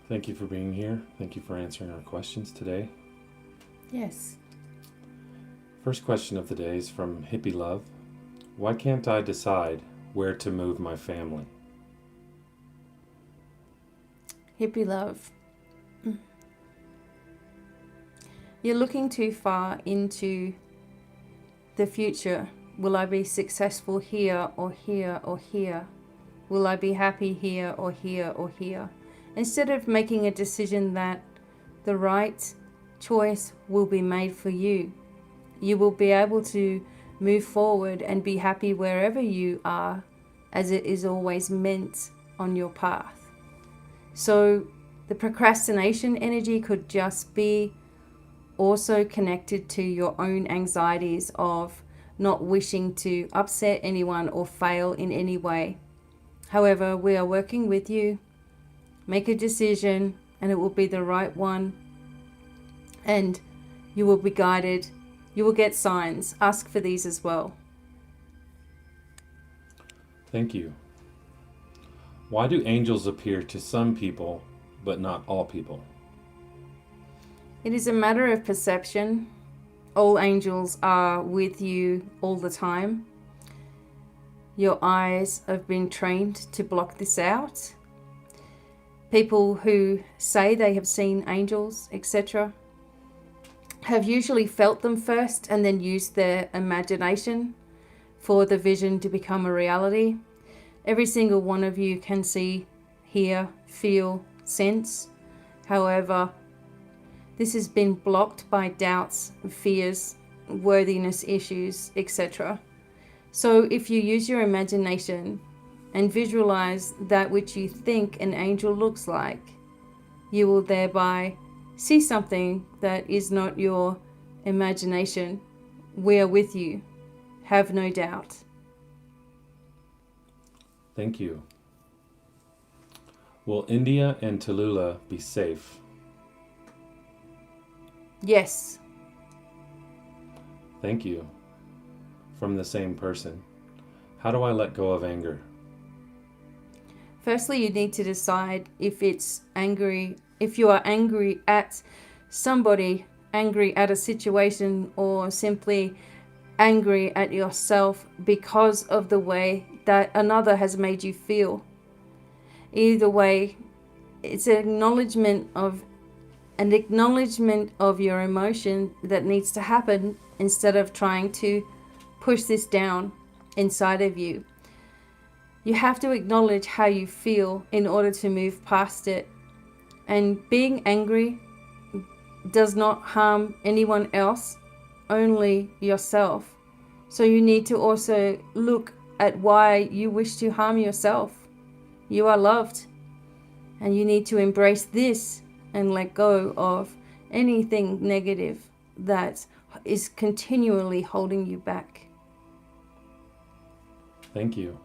Speaker 2: Thank you for being here. Thank you for answering our questions today.
Speaker 1: Yes.
Speaker 2: First question of the day is from Hippie Love. Why can't I decide where to move my family?
Speaker 1: Hippie Love. You're looking too far into the future. Will I be successful here or here or here? Will I be happy here or here or here? Instead of making a decision that the right choice will be made for you, you will be able to move forward and be happy wherever you are, as it is always meant on your path. So the procrastination energy could just be also connected to your own anxieties of not wishing to upset anyone or fail in any way. However, we are working with you. Make a decision and it will be the right one, and you will be guided. You will get signs. Ask for these as well.
Speaker 2: Thank you. Why do angels appear to some people but not all people?
Speaker 1: It is a matter of perception. All angels are with you all the time. Your eyes have been trained to block this out. People who say they have seen angels, etc., have usually felt them first and then used their imagination for the vision to become a reality. Every single one of you can see, hear, feel, sense. However, this has been blocked by doubts, fears, worthiness issues, etc. So if you use your imagination and visualize that which you think an angel looks like, you will thereby see something that is not your imagination. We are with you. Have no doubt.
Speaker 2: Thank you. Will India and Tallulah be safe?
Speaker 1: Yes.
Speaker 2: Thank you. From the same person. How do I let go of anger?
Speaker 1: Firstly, you need to decide if you are angry at somebody, angry at a situation, or simply angry at yourself because of the way that another has made you feel. Either way, it's an acknowledgement of your emotion that needs to happen instead of trying to push this down inside of you. You have to acknowledge how you feel in order to move past it. And being angry does not harm anyone else, only yourself. So you need to also look at why you wish to harm yourself. You are loved, and you need to embrace this and let go of anything negative that is continually holding you back.
Speaker 2: Thank you.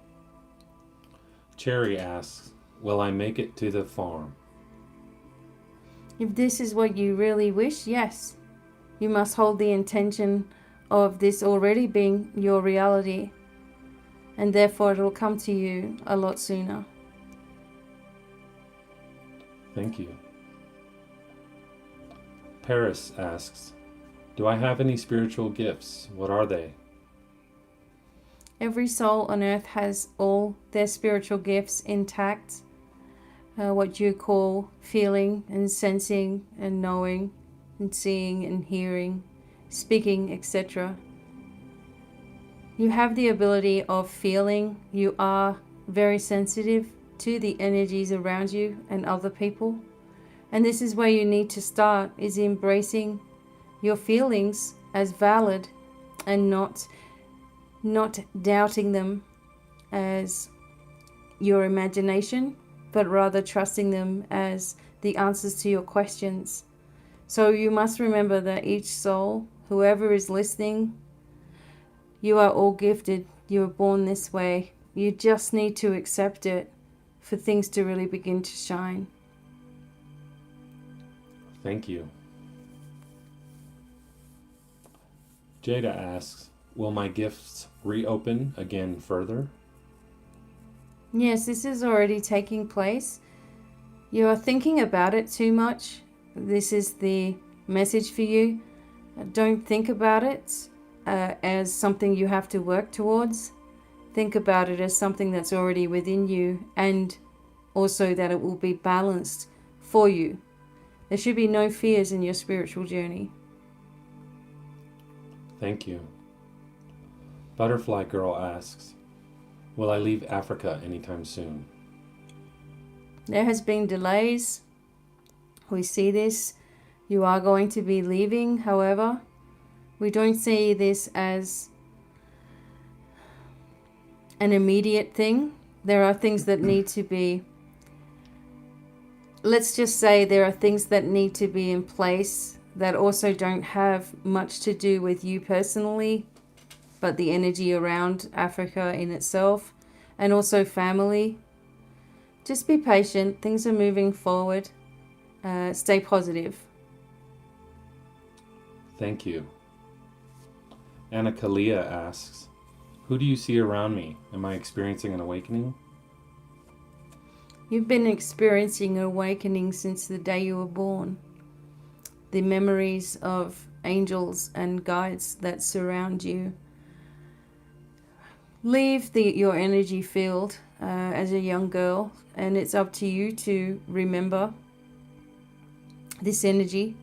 Speaker 2: Cherry asks, will I make it to the farm?
Speaker 1: If this is what you really wish, yes. You must hold the intention of this already being your reality, and therefore it will come to you a lot sooner.
Speaker 2: Thank you. Paris asks, do I have any spiritual gifts? What are they?
Speaker 1: Every soul on earth has all their spiritual gifts intact. What you call feeling and sensing and knowing and seeing and hearing, speaking, etc. You have the ability of feeling. You are very sensitive to the energies around you and other people. And this is where you need to start, is embracing your feelings as valid and not doubting them as your imagination, but rather trusting them as the answers to your questions. So you must remember that each soul, whoever is listening, you are all gifted. You were born this way. You just need to accept it for things to really begin to shine.
Speaker 2: Thank you. Jada asks, will my gifts reopen again further?
Speaker 1: Yes, this is already taking place. You are thinking about it too much. This is the message for you. Don't think about it as something you have to work towards. Think about it as something that's already within you, and also that it will be balanced for you. There should be no fears in your spiritual journey.
Speaker 2: Thank you. Butterfly Girl asks, will I leave Africa anytime soon?
Speaker 1: There has been delays. We see this. You are going to be leaving. However, we don't see this as an immediate thing. There are things that need to be, let's just say there are things that need to be in place that also don't have much to do with you personally, but the energy around Africa in itself, and also family. Just be patient. Things are moving forward. Stay positive.
Speaker 2: Thank you. Anna Kalia asks, who do you see around me? Am I experiencing an awakening?
Speaker 1: You've been experiencing an awakening since the day you were born. The memories of angels and guides that surround you leave your energy field as a young girl, and it's up to you to remember this energy,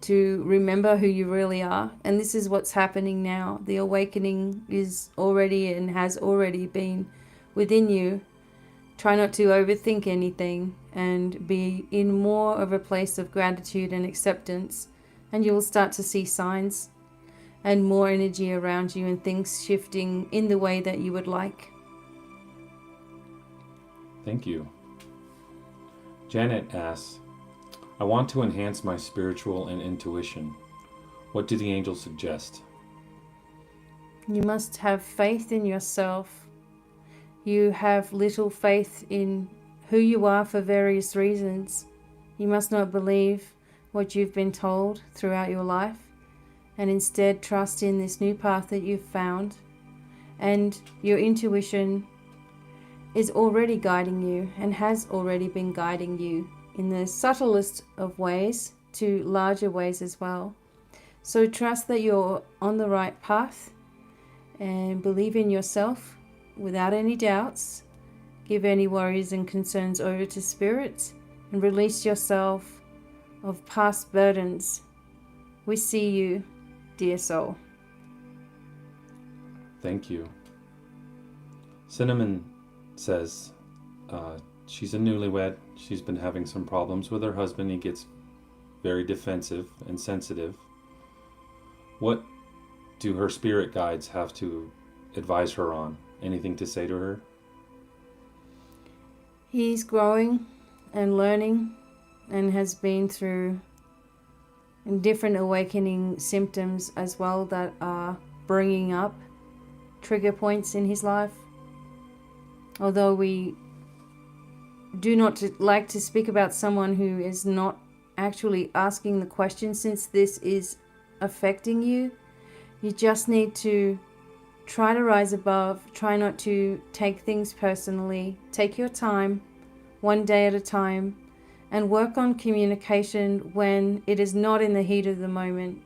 Speaker 1: to remember who you really are. And this is what's happening now. The awakening is already and has already been within you. Try not to overthink anything and be in more of a place of gratitude and acceptance, and you will start to see signs and more energy around you and things shifting in the way that you would like.
Speaker 2: Thank you. Janet asks, I want to enhance my spiritual and intuition. What do the angels suggest?
Speaker 1: You must have faith in yourself. You have little faith in who you are for various reasons. You must not believe what you've been told throughout your life, and instead trust in this new path that you've found. And your intuition is already guiding you and has already been guiding you in the subtlest of ways to larger ways as well. So trust that you're on the right path and believe in yourself without any doubts. Give any worries and concerns over to Spirit and release yourself of past burdens. We see you, dear soul.
Speaker 2: Thank you. Cinnamon says she's a newlywed. She's been having some problems with her husband. He gets very defensive and sensitive. What do her spirit guides have to advise her on? Anything to say to her?
Speaker 1: He's growing and learning and has been through different awakening symptoms as well that are bringing up trigger points in his life. Although we do not like to speak about someone who is not actually asking the question, since this is affecting you, you just need to try to rise above. Try not to take things personally. Take your time, one day at a time, and work on communication when it is not in the heat of the moment.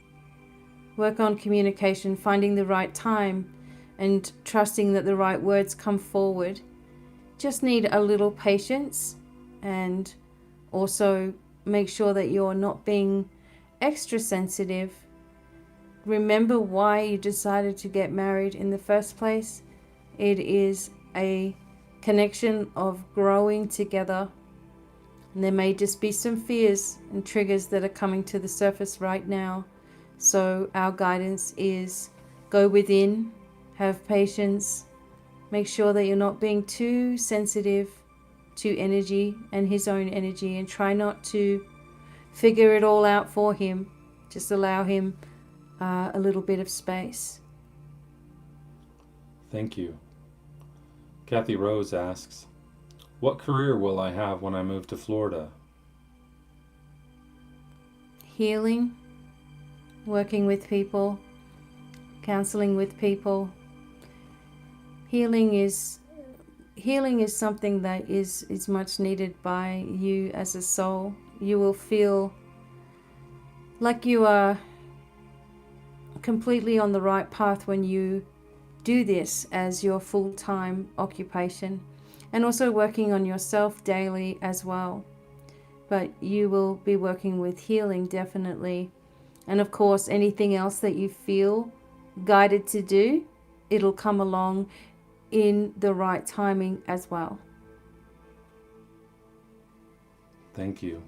Speaker 1: Work on communication, finding the right time and trusting that the right words come forward. Just need a little patience, and also make sure that you're not being extra sensitive. Remember why you decided to get married in the first place. It is a connection of growing together. And there may just be some fears and triggers that are coming to the surface right now. So our guidance is go within, have patience, make sure that you're not being too sensitive to energy and his own energy, and try not to figure it all out for him. Just allow him a little bit of space.
Speaker 2: Thank you. Kathy Rose asks, what career will I have when I move to Florida?
Speaker 1: Healing, working with people, counseling with people. Healing is something that is much needed by you as a soul. You will feel like you are completely on the right path when you do this as your full-time occupation, and also working on yourself daily as well. But you will be working with healing, definitely. And of course, anything else that you feel guided to do, it'll come along in the right timing as well.
Speaker 2: Thank you.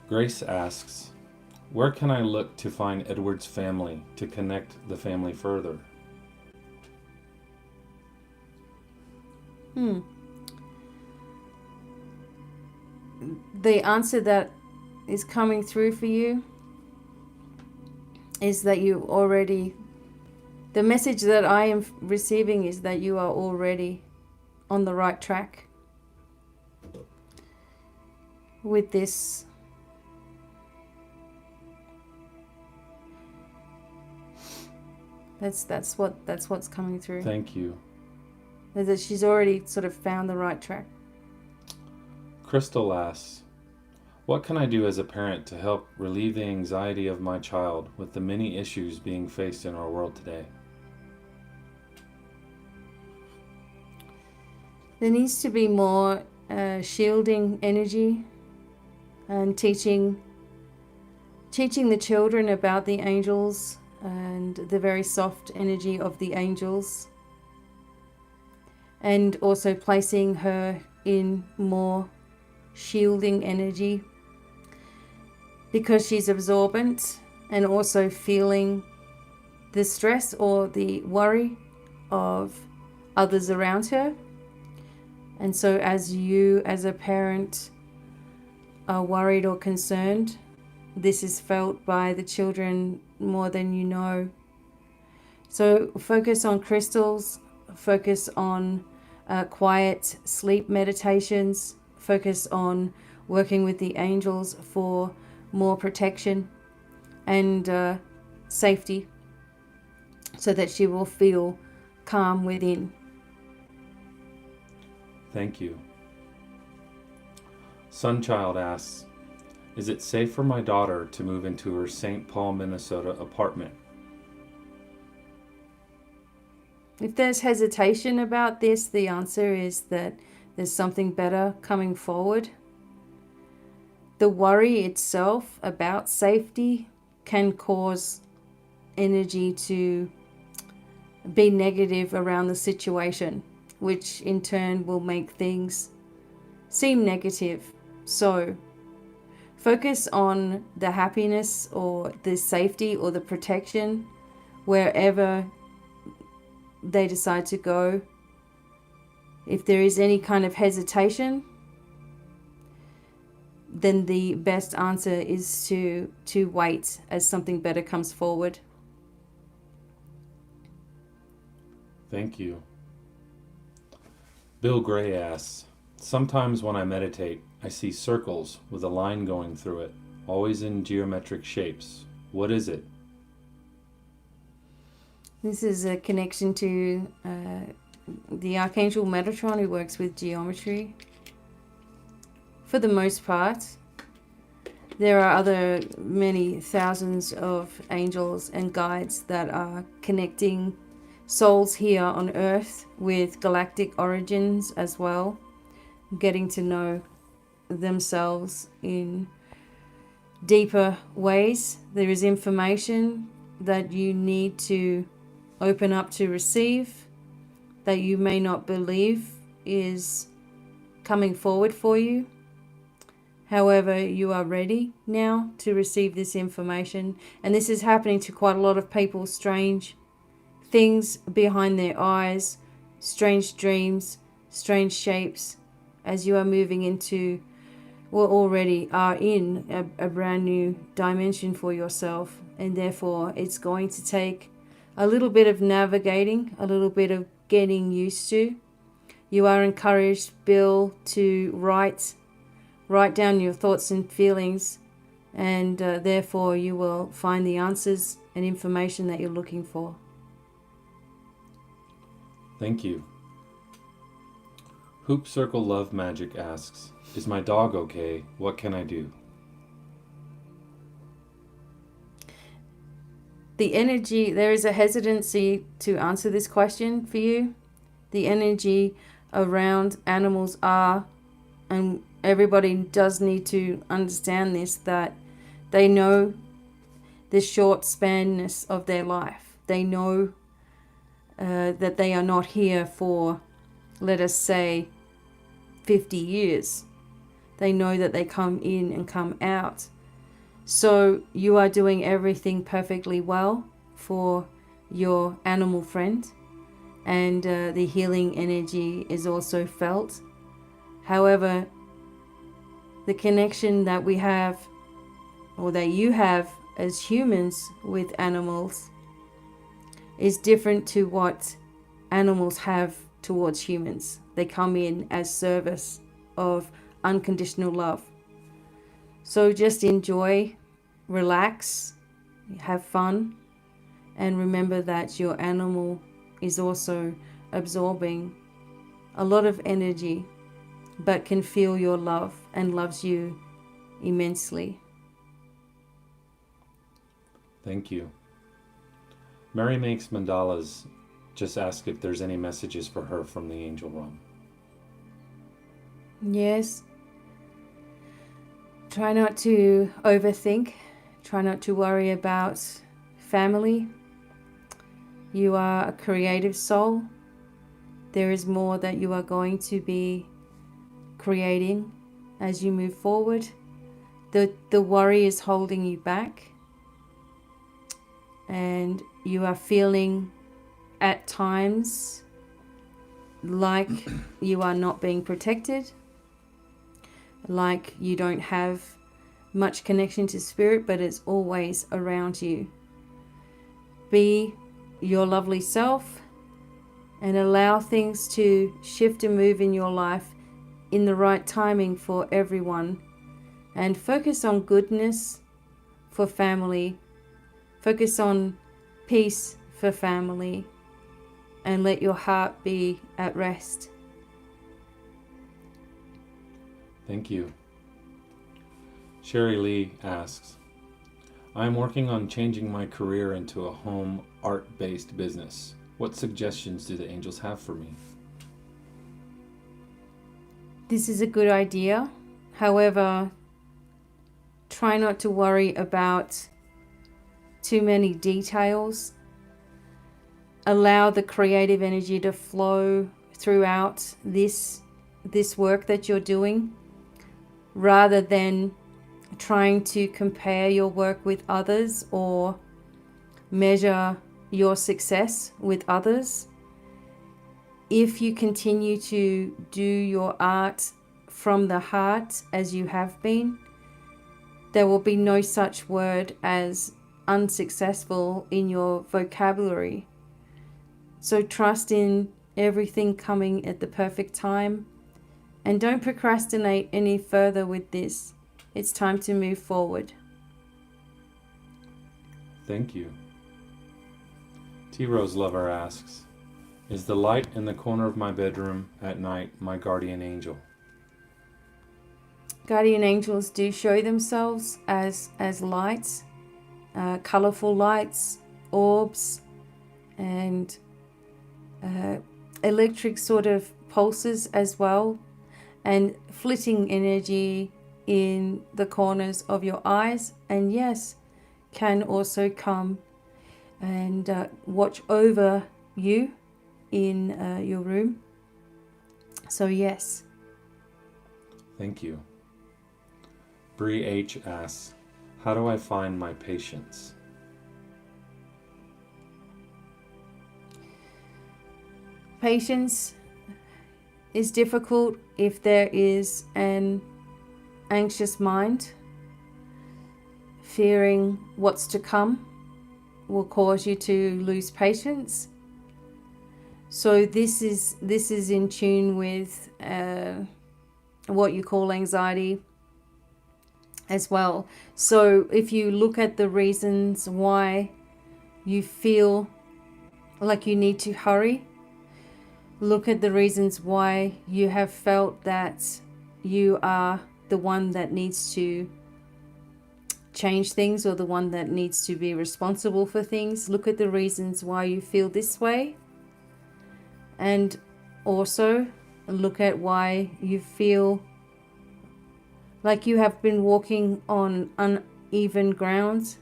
Speaker 2: Grace asks, where can I look to find Edward's family to connect the family further?
Speaker 1: The answer that is coming through for you is that you already, the message that I am receiving is that you are already on the right track with this. That's what's coming through.
Speaker 2: Thank you.
Speaker 1: That she's already sort of found the right track.
Speaker 2: Crystal asks, what can I do as a parent to help relieve the anxiety of my child with the many issues being faced in our world today?
Speaker 1: There needs to be more shielding energy and teaching the children about the angels and the very soft energy of the angels, and also placing her in more shielding energy because she's absorbent, and also feeling the stress or the worry of others around her. And so as you as a parent are worried or concerned, this is felt by the children more than you know. So focus on crystals, focus on quiet sleep meditations, focus on working with the angels for more protection and safety, so that she will feel calm within.
Speaker 2: Thank you. Sunchild asks, is it safe for my daughter to move into her St. Paul, Minnesota apartment?
Speaker 1: If there's hesitation about this, the answer is that there's something better coming forward. The worry itself about safety can cause energy to be negative around the situation, which in turn will make things seem negative. So focus on the happiness or the safety or the protection wherever they decide to go. If there is any kind of hesitation, then the best answer is to wait as something better comes forward.
Speaker 2: Thank you. Bill Gray asks, sometimes when I meditate, I see circles with a line going through it, always in geometric shapes. What is it?
Speaker 1: This is a connection to the Archangel Metatron, who works with geometry. For the most part, there are other many thousands of angels and guides that are connecting souls here on Earth with galactic origins as well, getting to know themselves in deeper ways. There is information that you need to open up to receive, that you may not believe is coming forward for you. However, you are ready now to receive this information, and this is happening to quite a lot of people. Strange things behind their eyes, strange dreams, strange shapes, as you are moving into, or already are in, a brand new dimension for yourself. And therefore it's going to take a little bit of navigating, a little bit of getting used to. You are encouraged, Bill, to write down your thoughts and feelings, and therefore you will find the answers and information that you're looking for.
Speaker 2: Thank you. Hoop Circle Love Magic asks, is my dog okay? What can I do?
Speaker 1: The energy, there is a hesitancy to answer this question for you. The energy around animals are, and everybody does need to understand this, that they know the short spanness of their life. They know that they are not here for, let us say, 50 years. They know that they come in and come out. So you are doing everything perfectly well for your animal friend, and the healing energy is also felt. However, the connection that we have, or that you have as humans with animals, is different to what animals have towards humans. They come in as service of unconditional love. So just enjoy, relax, have fun, and remember that your animal is also absorbing a lot of energy, but can feel your love and loves you immensely.
Speaker 2: Thank you. Mary Makes Mandalas just asked if there's any messages for her from the angel realm.
Speaker 1: Yes. Try not to overthink. Try not to worry about family. You are a creative soul. There is more that you are going to be creating as you move forward. The worry is holding you back, and you are feeling at times like you are not being protected, like you don't have much connection to spirit, but it's always around you. Be your lovely self and allow things to shift and move in your life in the right timing for everyone. And focus on goodness for family. Focus on peace for family. And let your heart be at rest.
Speaker 2: Thank you. Sherry Lee asks, I'm working on changing my career into a home art-based business. What suggestions do the angels have for me?
Speaker 1: This is a good idea. However, try not to worry about too many details. Allow the creative energy to flow throughout this work that you're doing, rather than trying to compare your work with others or measure your success with others. If you continue to do your art from the heart as you have been, there will be no such word as unsuccessful in your vocabulary. So trust in everything coming at the perfect time, and don't procrastinate any further with this. It's time to move forward.
Speaker 2: Thank you. T. Rose Lover asks, is the light in the corner of my bedroom at night my guardian angel?
Speaker 1: Guardian angels do show themselves as lights, colorful lights, orbs, and electric sort of pulses as well, and flitting energy in the corners of your eyes, and yes, can also come and watch over you in your room. So yes.
Speaker 2: Thank you. Bree H. asks, how do I find my patience?
Speaker 1: Patience is difficult if there is an anxious mind. Fearing what's to come will cause you to lose patience. So this is in tune with what you call anxiety as well. So if you look at the reasons why you feel like you need to hurry, look at the reasons why you have felt that you are the one that needs to change things, or the one that needs to be responsible for things. Look at the reasons why you feel this way, and also look at why you feel like you have been walking on uneven ground,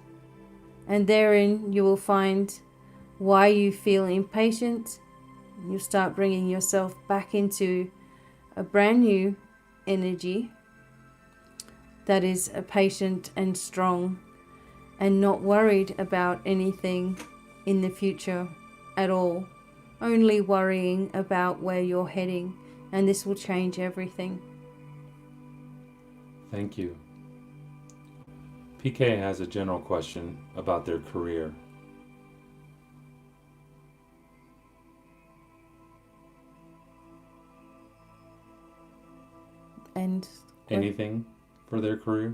Speaker 1: and therein you will find why you feel impatient. You start bringing yourself back into a brand new energy that is patient and strong, and not worried about anything in the future at all, only worrying about where you're heading, and this will change everything.
Speaker 2: Thank you. PK has a general question about their career.
Speaker 1: And
Speaker 2: anything for their career?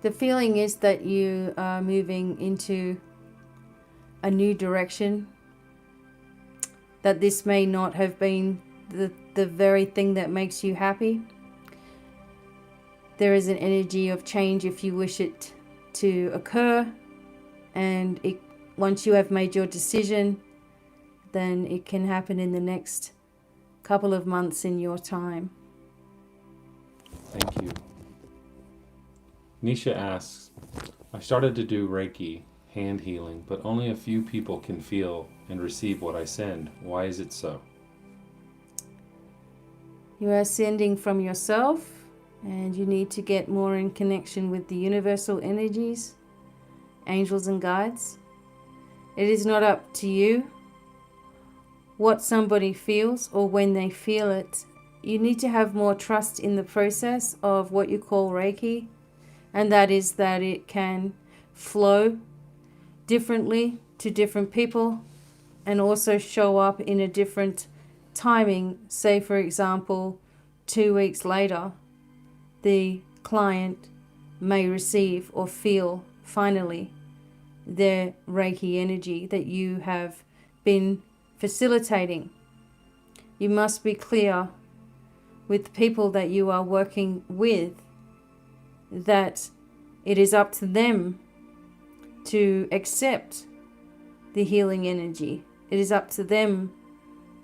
Speaker 1: The feeling is that you are moving into a new direction, that this may not have been the very thing that makes you happy. There is an energy of change if you wish it to occur, and once you have made your decision, then it can happen in the next couple of months in your time.
Speaker 2: Thank you. Nisha asks, I started to do Reiki, hand healing, but only a few people can feel and receive what I send. Why is it so?
Speaker 1: You are sending from yourself, and you need to get more in connection with the universal energies, angels and guides. It is not up to you what somebody feels or when they feel it. You need to have more trust in the process of what you call Reiki, and that is that it can flow differently to different people and also show up in a different timing. Say, for example, 2 weeks later, the client may receive or feel finally their Reiki energy that you have been facilitating. You must be clear with people that you are working with that it is up to them to accept the healing energy. It is up to them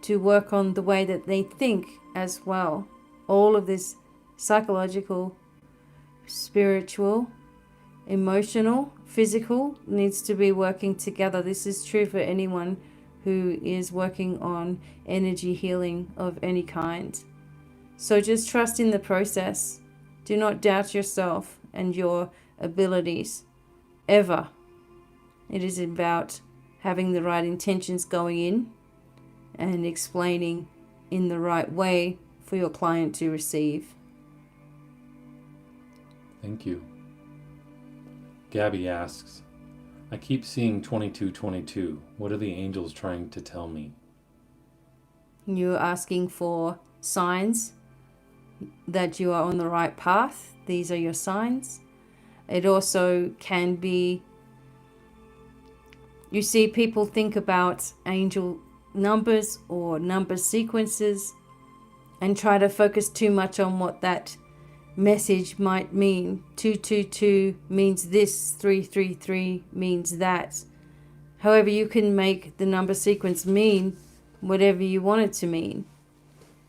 Speaker 1: to work on the way that they think as well. All of this psychological, spiritual, emotional, physical needs to be working together. This is true for anyone who is working on energy healing of any kind. So just trust in the process. Do not doubt yourself and your abilities ever. It is about having the right intentions going in and explaining in the right way for your client to receive.
Speaker 2: Thank you. Gabby asks, I keep seeing 2222. What are the angels trying to tell me?
Speaker 1: You're asking for signs that you are on the right path. These are your signs. It also can be, you see people think about angel numbers or number sequences and try to focus too much on what that message might mean. 222 means this, 333 means that. However, you can make the number sequence mean whatever you want it to mean.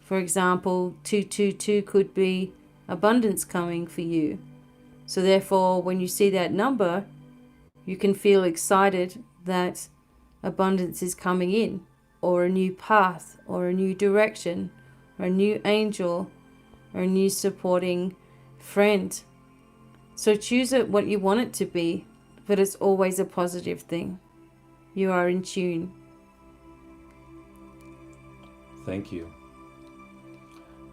Speaker 1: For example, 222 could be abundance coming for you. So therefore, when you see that number, you can feel excited that abundance is coming in, or a new path, or a new direction, or a new angel, or a new supporting friend. So choose it what you want it to be, but it's always a positive thing. You are in tune.
Speaker 2: Thank you.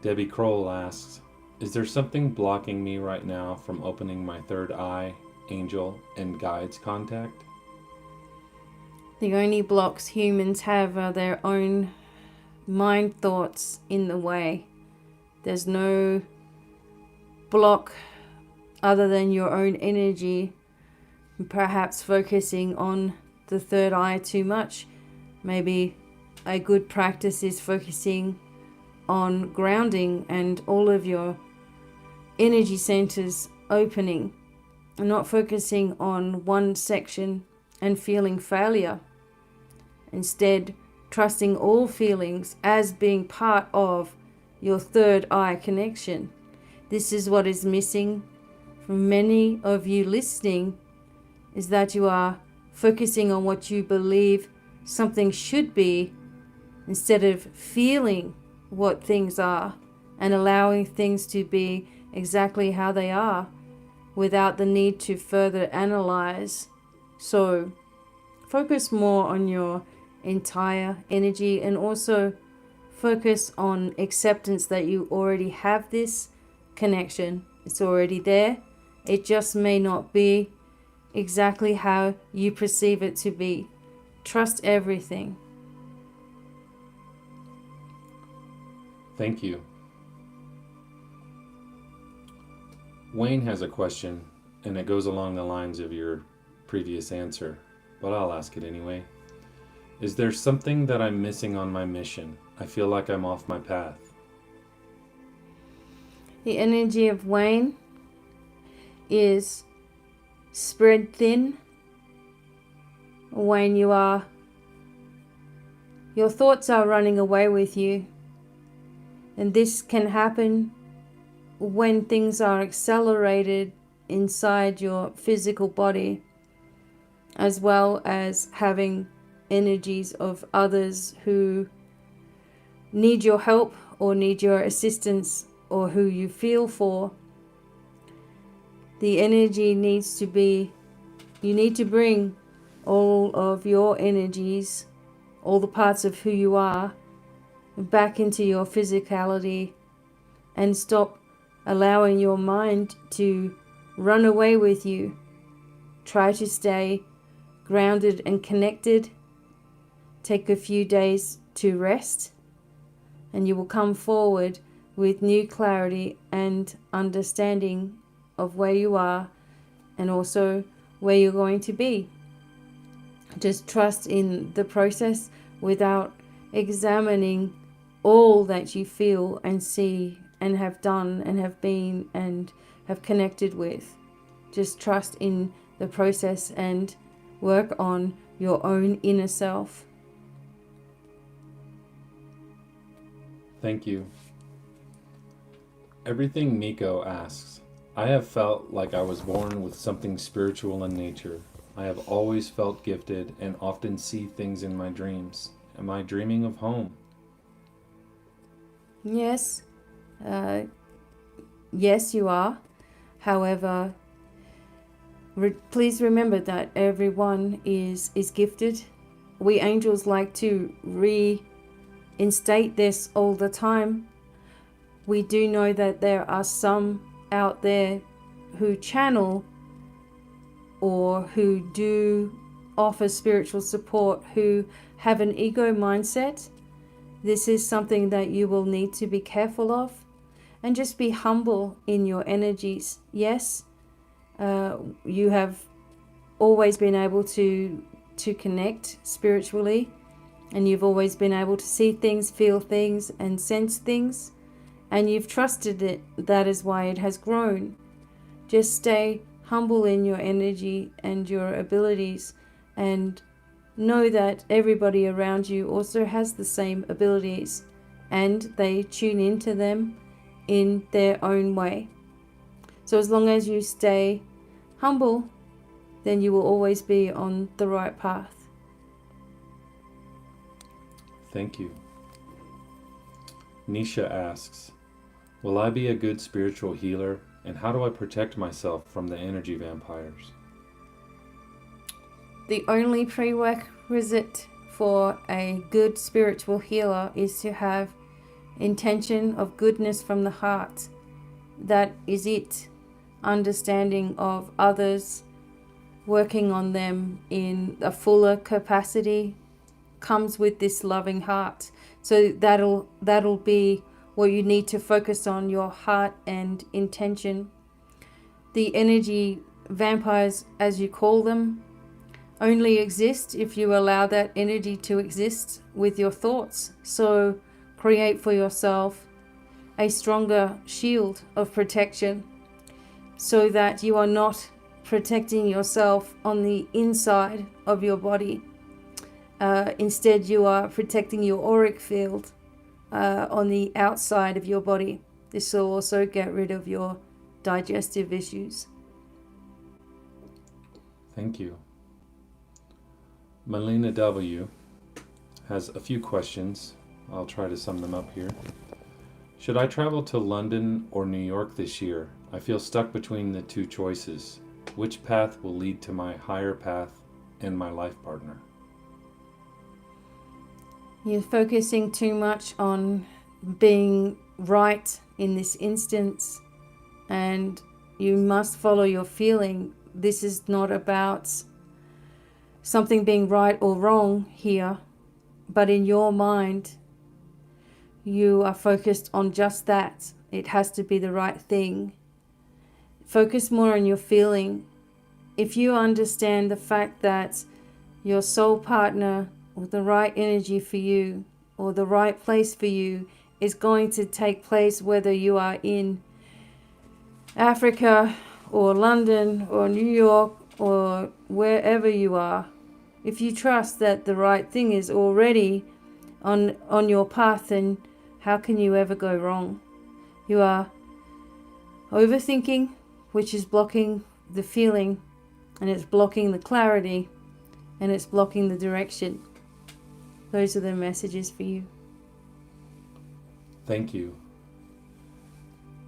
Speaker 2: Debbie Kroll asks, is there something blocking me right now from opening my third eye, angel, and guides contact?
Speaker 1: The only blocks humans have are their own mind thoughts in the way. There's no block other than your own energy, perhaps focusing on the third eye too much. Maybe a good practice is focusing on grounding and all of your energy centers opening, and not focusing on one section and feeling failure. Instead, trusting all feelings as being part of your third eye connection. This is what is missing from many of you listening, is that you are focusing on what you believe something should be instead of feeling what things are and allowing things to be exactly how they are without the need to further analyze. So focus more on your entire energy, and also focus on acceptance that you already have this connection. It's already there. It just may not be exactly how you perceive it to be. Trust everything.
Speaker 2: Thank you. Wayne has a question, and it goes along the lines of your previous answer, but I'll ask it anyway. Is there something that I'm missing on my mission? I feel like I'm off my path.
Speaker 1: The energy of Wayne is spread thin. Wayne, your thoughts are running away with you. And this can happen when things are accelerated inside your physical body, as well as having energies of others who need your help or need your assistance, or who you feel for. The energy needs to be, you need to bring all of your energies, all the parts of who you are, back into your physicality, and stop allowing your mind to run away with you. Try to stay grounded and connected. Take a few days to rest, and you will come forward with new clarity and understanding of where you are and also where you're going to be. Just trust in the process without examining all that you feel and see and have done and have been and have connected with. Just trust in the process and work on your own inner self.
Speaker 2: Thank you. Everything Miko asks. I have felt like I was born with something spiritual in nature. I have always felt gifted and often see things in my dreams. Am I dreaming of home?
Speaker 1: Yes. Yes, you are. However, please remember that everyone is gifted. We angels like to reinstate this all the time. We do know that there are some out there who channel or who do offer spiritual support who have an ego mindset. This is something that you will need to be careful of, and just be humble in your energies. Yes, you have always been able to connect spiritually, and you've always been able to see things, feel things, and sense things, and you've trusted it. That is why it has grown. Just stay humble in your energy and your abilities, and know that everybody around you also has the same abilities, and they tune into them in their own way. So as long as you stay humble, then you will always be on the right path.
Speaker 2: Thank you. Nisha asks, will I be a good spiritual healer, and how do I protect myself from the energy vampires?
Speaker 1: The only prerequisite for a good spiritual healer is to have intention of goodness from the heart. That is it. Understanding of others, working on them in a fuller capacity, comes with this loving heart. So that'll be what you need to focus on, your heart and intention. The energy vampires, as you call them, only exist if you allow that energy to exist with your thoughts. So create for yourself a stronger shield of protection, so that you are not protecting yourself on the inside of your body. Instead, you are protecting your auric field on the outside of your body. This will also get rid of your digestive issues.
Speaker 2: Thank you. Melina W. has a few questions. I'll try to sum them up here. Should I travel to London or New York this year? I feel stuck between the two choices. Which path will lead to my higher path and my life partner?
Speaker 1: You're focusing too much on being right in this instance, and you must follow your feeling. This is not about something being right or wrong here, but in your mind, you are focused on just that. It has to be the right thing. Focus more on your feeling. If you understand the fact that your soul partner or the right energy for you or the right place for you is going to take place, whether you are in Africa or London or New York or wherever you are, if you trust that the right thing is already on your path, then how can you ever go wrong? You are overthinking, which is blocking the feeling, and it's blocking the clarity, and it's blocking the direction. Those are the messages for you.
Speaker 2: Thank you.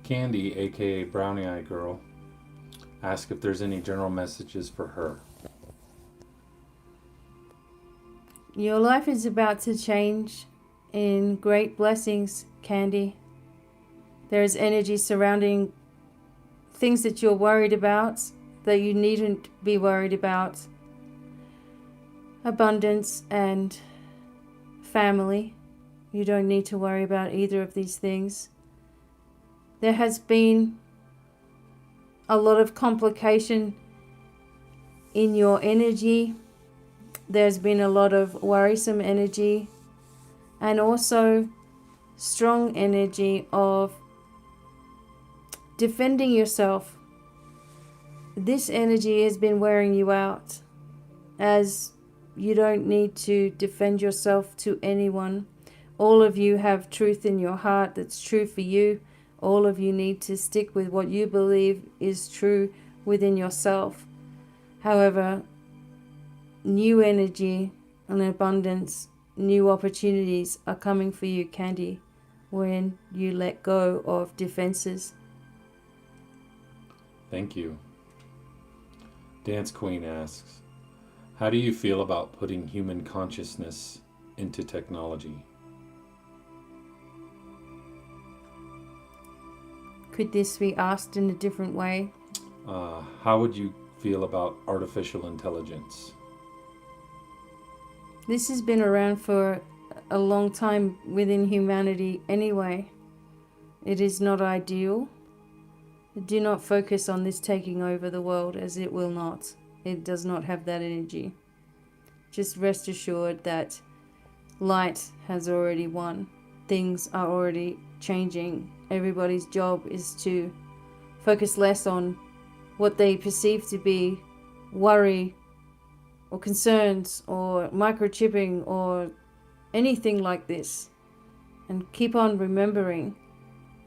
Speaker 2: Candy, aka Brownie Eye Girl, asks if there's any general messages for her.
Speaker 1: Your life is about to change in great blessings, Candy. There is energy surrounding things that you're worried about that you needn't be worried about. Abundance and family. You don't need to worry about either of these things. There has been a lot of complication in your energy. There's been a lot of worrisome energy, and also strong energy of defending yourself. This energy has been wearing you out, as you don't need to defend yourself to anyone. All of you have truth in your heart that's true for you. All of you need to stick with what you believe is true within yourself. However, new energy and abundance, new opportunities are coming for you, Candy, when you let go of defenses.
Speaker 2: Thank you. Dance Queen asks, how do you feel about putting human consciousness into technology?
Speaker 1: Could this be asked in a different way?
Speaker 2: How would you feel about artificial intelligence?
Speaker 1: This has been around for a long time within humanity anyway. It is not ideal. Do not focus on this taking over the world, as it will not. It does not have that energy. Just rest assured that light has already won. Things are already changing. Everybody's job is to focus less on what they perceive to be worry or concerns or microchipping or anything like this, and keep on remembering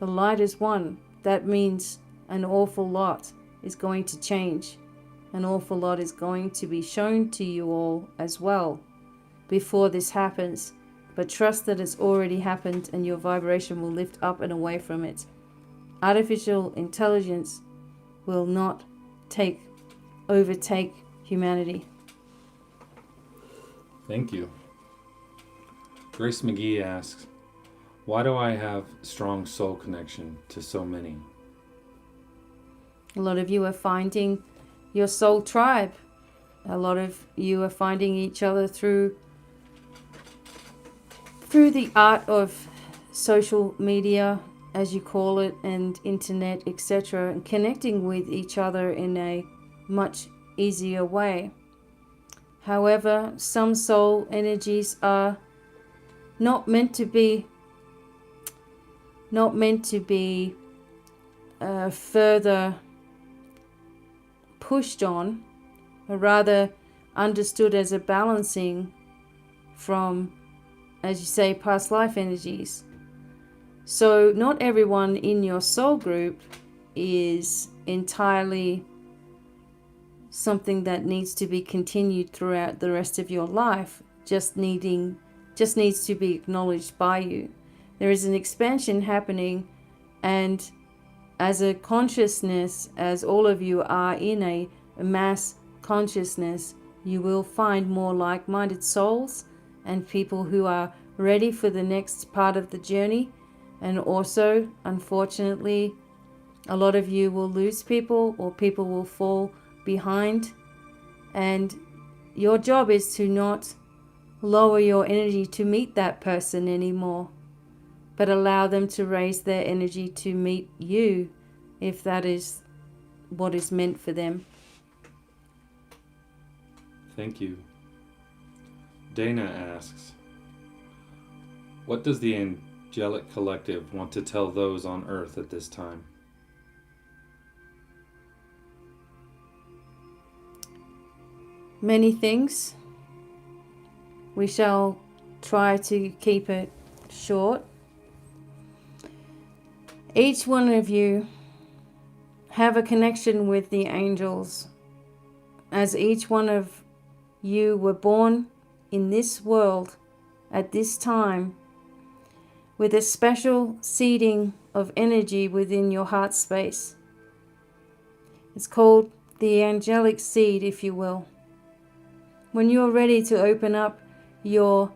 Speaker 1: the light is one. That means an awful lot is going to change. An awful lot is going to be shown to you all as well before this happens. But trust that it's already happened, and your vibration will lift up and away from it. Artificial intelligence will not overtake humanity.
Speaker 2: Thank you. Grace McGee asks, why do I have strong soul connection to so many?
Speaker 1: A lot of you are finding your soul tribe. A lot of you are finding each other through the art of social media, as you call it, and internet, etc., and connecting with each other in a much easier way. However, some soul energies are not meant to be further pushed on, or rather understood as a balancing from, as you say, past life energies. So not everyone in your soul group is entirely something that needs to be continued throughout the rest of your life, just needs to be acknowledged by you. There is an expansion happening, and as a consciousness, as all of you are in a mass consciousness, you will find more like-minded souls and people who are ready for the next part of the journey. And also, unfortunately, a lot of you will lose people, or people will fall behind, and your job is to not lower your energy to meet that person anymore, but allow them to raise their energy to meet you, if that is what is meant for them.
Speaker 2: Thank you. Dana asks, what does the Angelic Collective want to tell those on Earth at this time?
Speaker 1: Many things. We shall try to keep it short. Each one of you have a connection with the angels, as each one of you were born in this world at this time with a special seeding of energy within your heart space. It's called the angelic seed, if you will. When you're ready to open up your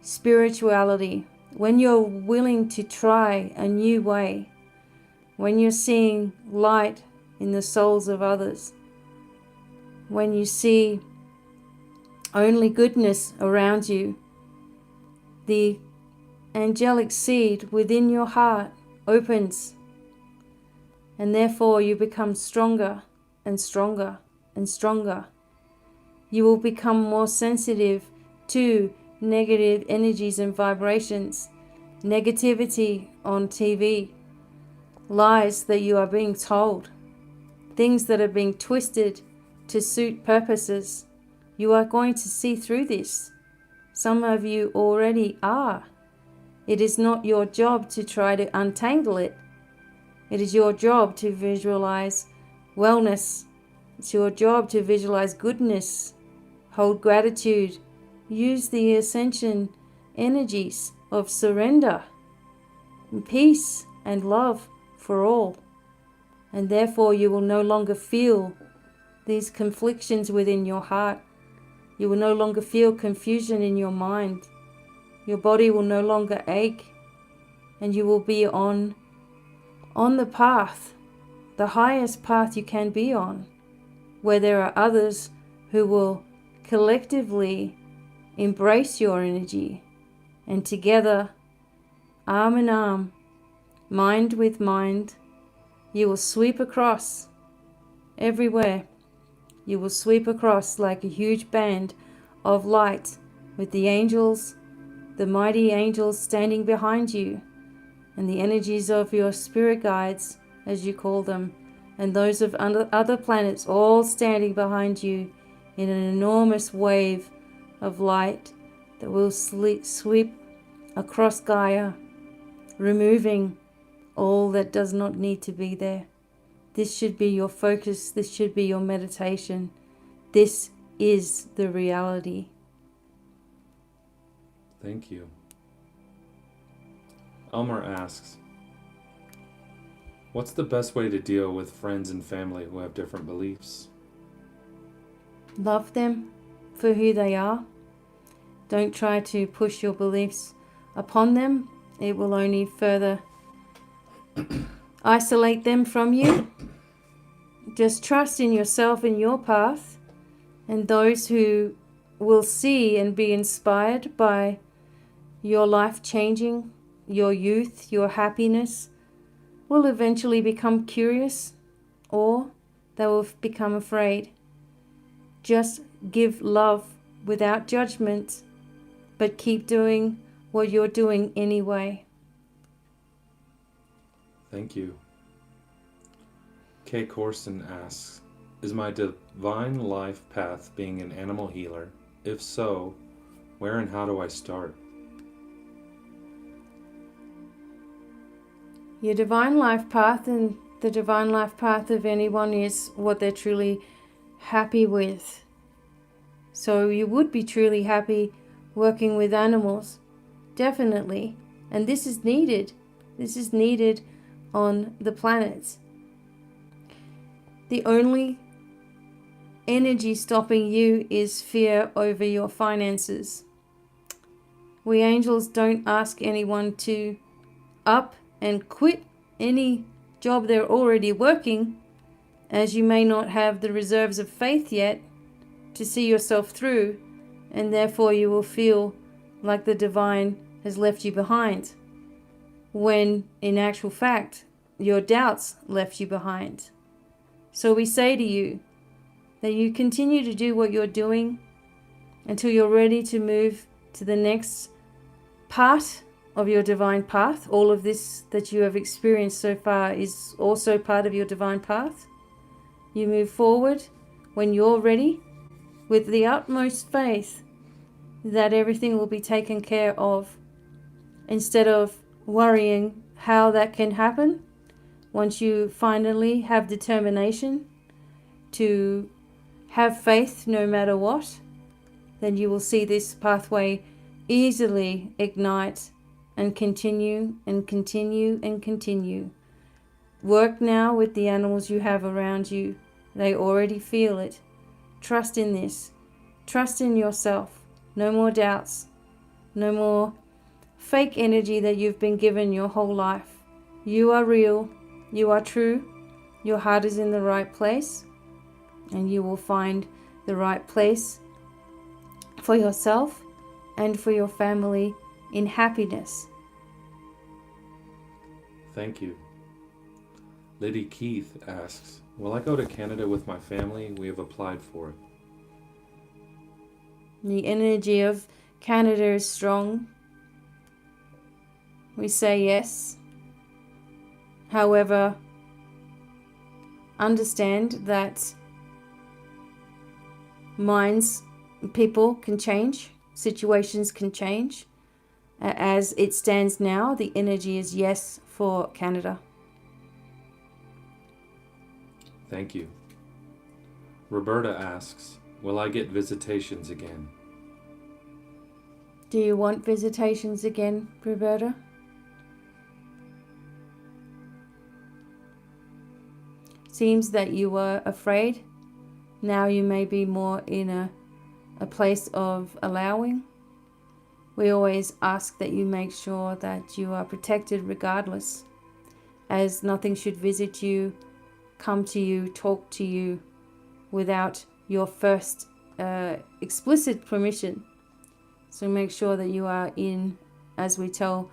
Speaker 1: spirituality, when you're willing to try a new way, when you're seeing light in the souls of others, when you see only goodness around you, the angelic seed within your heart opens, and therefore you become stronger and stronger and stronger. You will become more sensitive to negative energies and vibrations, negativity on TV, lies that you are being told, things that are being twisted to suit purposes. You are going to see through this. Some of you already are. It is not your job to try to untangle it. It is your job to visualize wellness. It's your job to visualize goodness, hold gratitude, use the ascension energies of surrender, and peace and love for all. And therefore you will no longer feel these conflictions within your heart. You will no longer feel confusion in your mind. Your body will no longer ache, and you will be on the path, the highest path you can be on, where there are others who will collectively embrace your energy, and together, arm in arm, mind with mind, you will sweep across everywhere. You will sweep across like a huge band of light with the angels, the mighty angels standing behind you, and the energies of your spirit guides, as you call them, and those of other planets all standing behind you in an enormous wave of light that will sweep across Gaia, removing all that does not need to be there. This should be your focus. This should be your meditation. This is the reality.
Speaker 2: Thank you. Elmer asks, what's the best way to deal with friends and family who have different beliefs?
Speaker 1: Love them for who they are. Don't try to push your beliefs upon them. It will only further isolate them from you. Just trust in yourself and your path, and those who will see and be inspired by your life changing, your youth, your happiness, will eventually become curious, or they will become afraid. Just give love without judgment, but keep doing what you're doing anyway.
Speaker 2: Thank you. Kay Corson asks, is my divine life path being an animal healer? If so, where and how do I start?
Speaker 1: Your divine life path and the divine life path of anyone is what they're truly happy with. So you would be truly happy working with animals, definitely. And this is needed. This is needed on the planet. The only energy stopping you is fear over your finances. We angels don't ask anyone to up and quit any job they're already working, as you may not have the reserves of faith yet to see yourself through, and therefore you will feel like the divine has left you behind, when in actual fact your doubts left you behind. So we say to you that you continue to do what you're doing until you're ready to move to the next part of your divine path. All of this that you have experienced so far is also part of your divine path. You move forward when you're ready with the utmost faith that everything will be taken care of. Instead of worrying how that can happen, once you finally have determination to have faith no matter what, then you will see this pathway easily ignite and continue and continue and continue. Work now with the animals you have around you. They already feel it. Trust in this. Trust in yourself. No more doubts. No more fake energy that you've been given your whole life. You are real. You are true. Your heart is in the right place. And you will find the right place for yourself and for your family in happiness.
Speaker 2: Thank you. Liddy Keith asks, will I go to Canada with my family? We have applied for it.
Speaker 1: The energy of Canada is strong. We say yes. However, understand that minds, people can change, situations can change. As it stands now, the energy is yes for Canada.
Speaker 2: Thank you. Roberta asks, will I get visitations again?
Speaker 1: Do you want visitations again, Roberta? Seems that you were afraid. Now you may be more in a place of allowing. We always ask that you make sure that you are protected regardless, as nothing should visit you, come to you, talk to you without your first explicit permission. So make sure that you are in, as we tell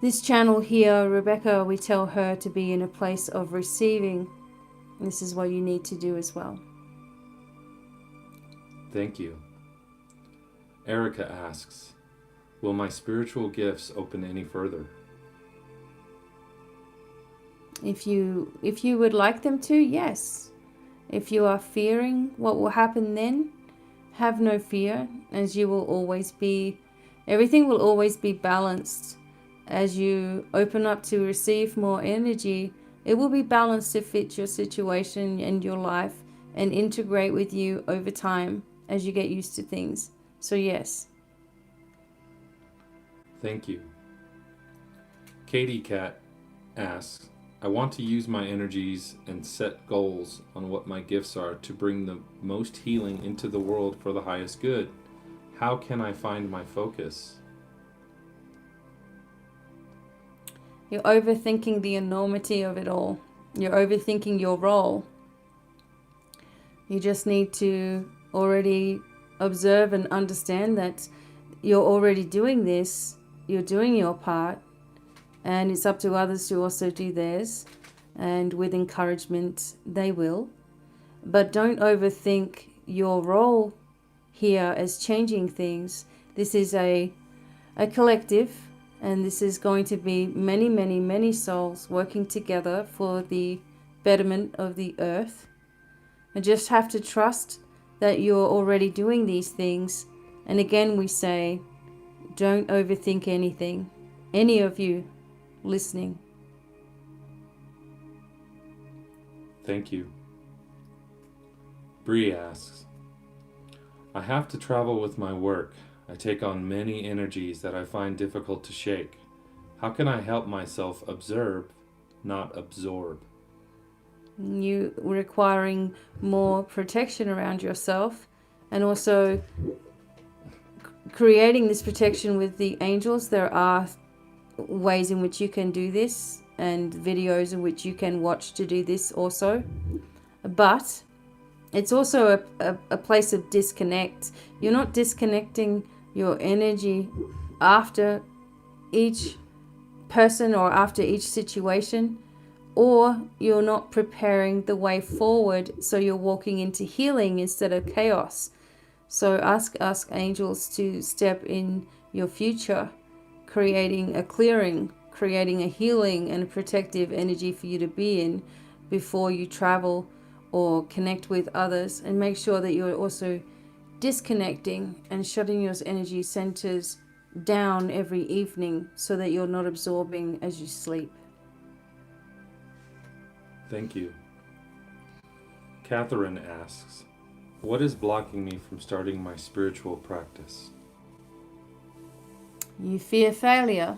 Speaker 1: this channel here, Rebecca, we tell her to be in a place of receiving. This is what you need to do as well.
Speaker 2: Thank you. Erica asks, will my spiritual gifts open any further?
Speaker 1: If you would like them to, yes. If you are fearing what will happen then, have no fear, as you will always be, everything will always be balanced. As you open up to receive more energy, it will be balanced to fit your situation and your life and integrate with you over time as you get used to things. So yes.
Speaker 2: Thank you. Katie Cat asks, I want to use my energies and set goals on what my gifts are to bring the most healing into the world for the highest good. How can I find my focus?
Speaker 1: You're overthinking the enormity of it all. You're overthinking your role. You just need to already observe and understand that you're already doing this. You're doing your part. And it's up to others to also do theirs. And with encouragement, they will. But don't overthink your role here as changing things. This is a collective. And this is going to be many, many, many souls working together for the betterment of the earth. And just have to trust that you're already doing these things. And again, we say, don't overthink anything. Any of you listening.
Speaker 2: Thank you. Bree asks, I have to travel with my work. I take on many energies that I find difficult to shake. How can I help myself observe, not absorb?
Speaker 1: You requiring more protection around yourself, and also creating this protection with the angels. There are ways in which you can do this and videos in which you can watch to do this also. But it's also a place of disconnect. You're not disconnecting your energy after each person or after each situation, or you're not preparing the way forward, so you're walking into healing instead of chaos. So ask angels to step in your future, creating a clearing, creating a healing and a protective energy for you to be in before you travel or connect with others. And make sure that you're also disconnecting and shutting your energy centers down every evening so that you're not absorbing as you sleep.
Speaker 3: Thank you. Catherine asks, what is blocking me from starting my spiritual practice?
Speaker 1: You fear failure.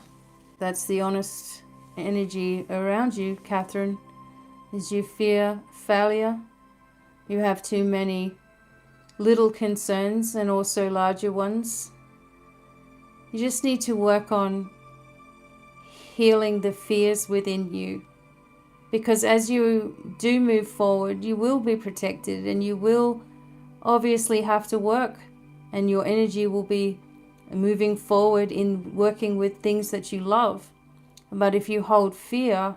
Speaker 1: That's the honest energy around you, Catherine. Is you fear failure. You have too many little concerns and also larger ones. You just need to work on healing the fears within you. Because as you do move forward, you will be protected and you will obviously have to work, and your energy will be moving forward in working with things that you love. But if you hold fear,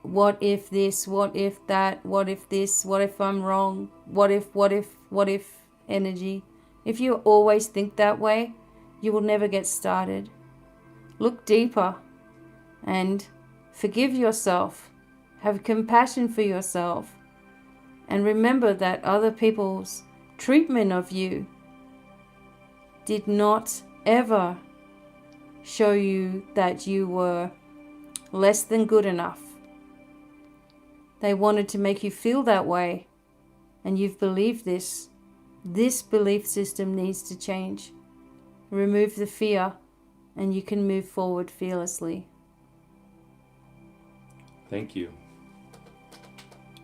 Speaker 1: what if this, what if that, what if this, what if I'm wrong, what if energy, if you always think that way, you will never get started. Look deeper and forgive yourself. Have compassion for yourself. And remember that other people's treatment of you did not ever show you that you were less than good enough. They wanted to make you feel that way, and you've believed this. This belief system needs to change. Remove the fear, and you can move forward fearlessly.
Speaker 3: Thank you.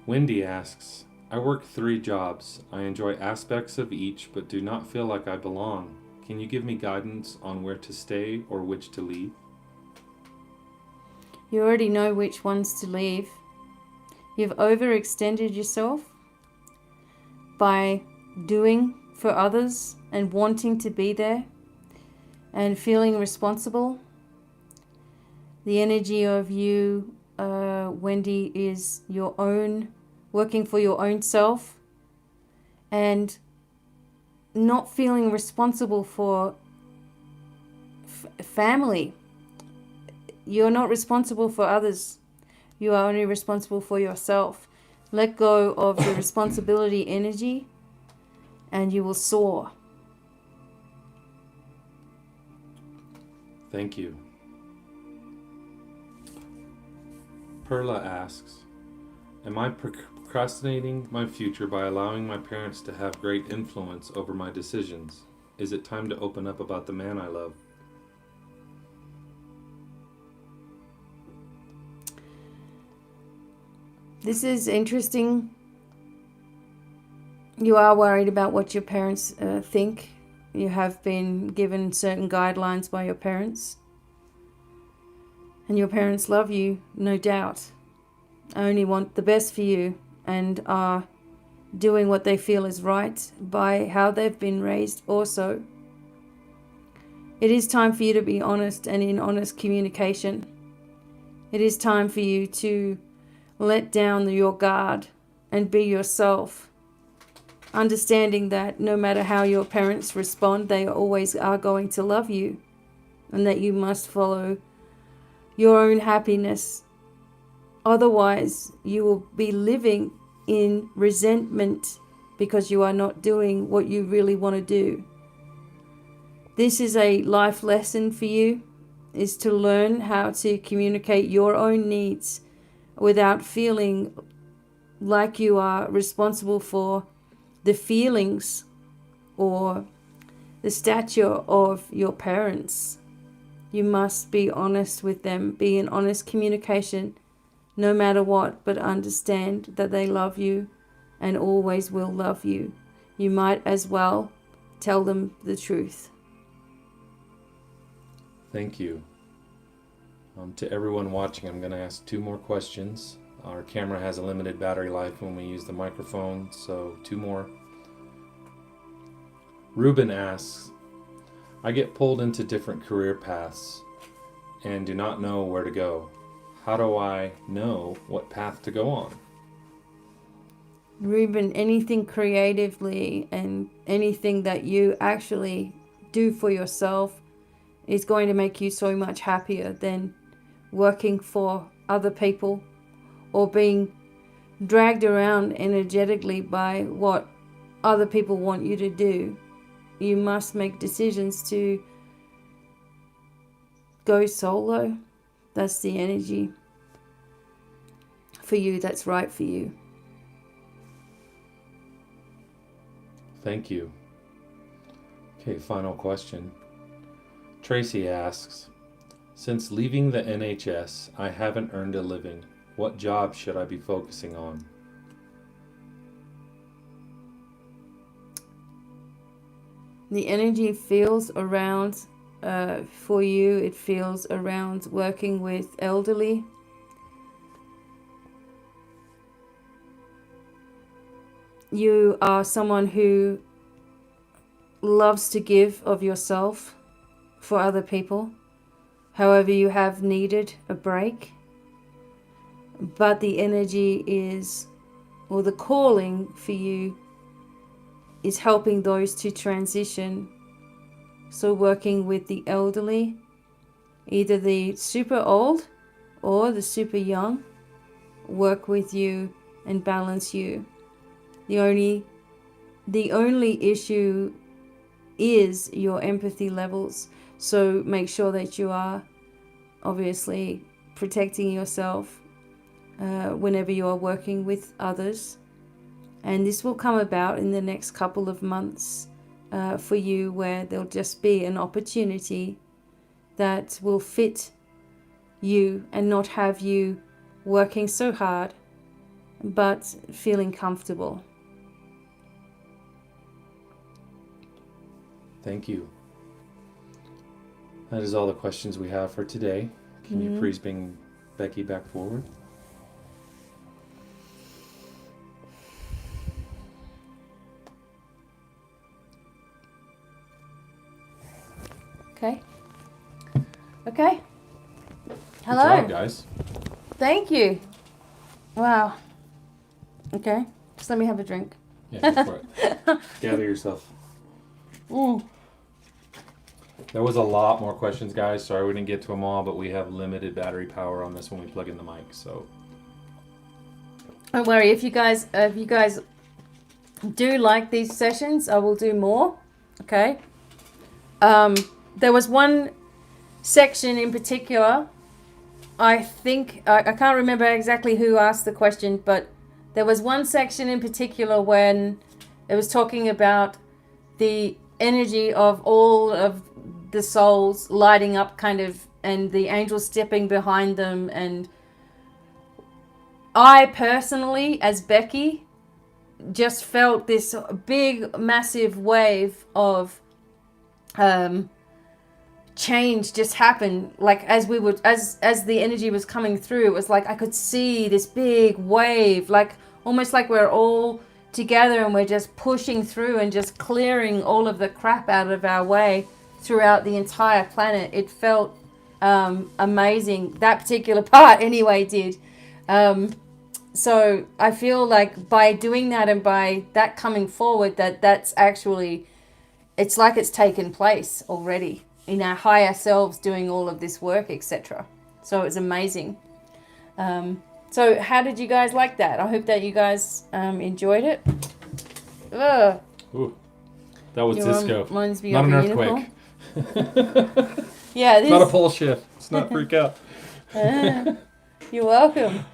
Speaker 3: Wendy asks, I work 3 jobs. I enjoy aspects of each, but do not feel like I belong. Can you give me guidance on where to stay or which to leave?
Speaker 1: You already know which ones to leave. You've overextended yourself by doing for others and wanting to be there and feeling responsible. The energy of you, Wendy, is your own, working for your own self and not feeling responsible for family. You're not responsible for others. You are only responsible for yourself. Let go of the responsibility energy and you will soar.
Speaker 3: Thank you. Perla asks, am I procrastinating my future by allowing my parents to have great influence over my decisions? Is it time to open up about the man I love?
Speaker 1: This is interesting. You are worried about what your parents think. You have been given certain guidelines by your parents. And your parents love you, no doubt. Only want the best for you and are doing what they feel is right by how they've been raised also. It is time for you to be honest and in honest communication. It is time for you to let down your guard and be yourself, understanding that no matter how your parents respond, they always are going to love you, and that you must follow your own happiness. Otherwise, you will be living in resentment because you are not doing what you really want to do. This is a life lesson for you, is to learn how to communicate your own needs without feeling like you are responsible for the feelings or the stature of your parents. You must be honest with them, be in honest communication, no matter what, but understand that they love you and always will love you. You might as well tell them the truth.
Speaker 3: Thank you. To everyone watching, I'm going to ask 2 more questions. Our camera has a limited battery life when we use the microphone, so 2 more. Ruben asks, I get pulled into different career paths and do not know where to go. How do I know what path to go on?
Speaker 1: Ruben, anything creatively and anything that you actually do for yourself is going to make you so much happier than working for other people or being dragged around energetically by what other people want you to do. You must make decisions to go solo. That's the energy. for you that's right for you.
Speaker 3: Thank you. Okay, final question. Tracy asks, since leaving the NHS, I haven't earned a living. What job should I be focusing on?
Speaker 1: The energy feels around for you. It feels around working with elderly. You are someone who loves to give of yourself for other people. However, you have needed a break. But the energy is, or the calling for you is helping those to transition. So working with the elderly, either the super old or the super young, work with you and balance you. The only issue is your empathy levels. So make sure that you are obviously protecting yourself whenever you are working with others. And this will come about in the next couple of months for you, where there'll just be an opportunity that will fit you and not have you working so hard, but feeling comfortable.
Speaker 3: Thank you. That is all the questions we have for today. Can you please bring Becky back forward?
Speaker 1: Okay. Hello.
Speaker 2: Good job, guys.
Speaker 1: Thank you. Wow. Okay. Just let me have a drink.
Speaker 2: Yeah, go for it.
Speaker 3: Gather yourself.
Speaker 2: There was a lot more questions, guys. Sorry we didn't get to them all, but we have limited battery power on this when we plug in the mic, so.
Speaker 1: Don't worry. If you guys do like these sessions, I will do more. Okay. There was one section in particular. I think I can't remember exactly who asked the question, but there was one section in particular when it was talking about the energy of all of the souls lighting up, kind of, and the angels stepping behind them. And I personally, as Becky, just felt this big, massive wave of change just happen. Like as we would, as the energy was coming through, it was like I could see this big wave, like almost like we're all together and we're just pushing through and just clearing all of the crap out of our way throughout the entire planet. It felt amazing. That particular part anyway did. So I feel like by doing that and by that coming forward, that's actually, it's like it's taken place already in our higher selves doing all of this work, etc. So it's amazing. So how did you guys like that? I hope that you guys enjoyed it. Ugh.
Speaker 2: Ooh, that was disco.
Speaker 1: Reminds me
Speaker 2: Not
Speaker 1: of
Speaker 2: an
Speaker 1: a
Speaker 2: earthquake.
Speaker 1: Yeah, this...
Speaker 2: Not a pole shift. Let's not freak out.
Speaker 1: You're welcome.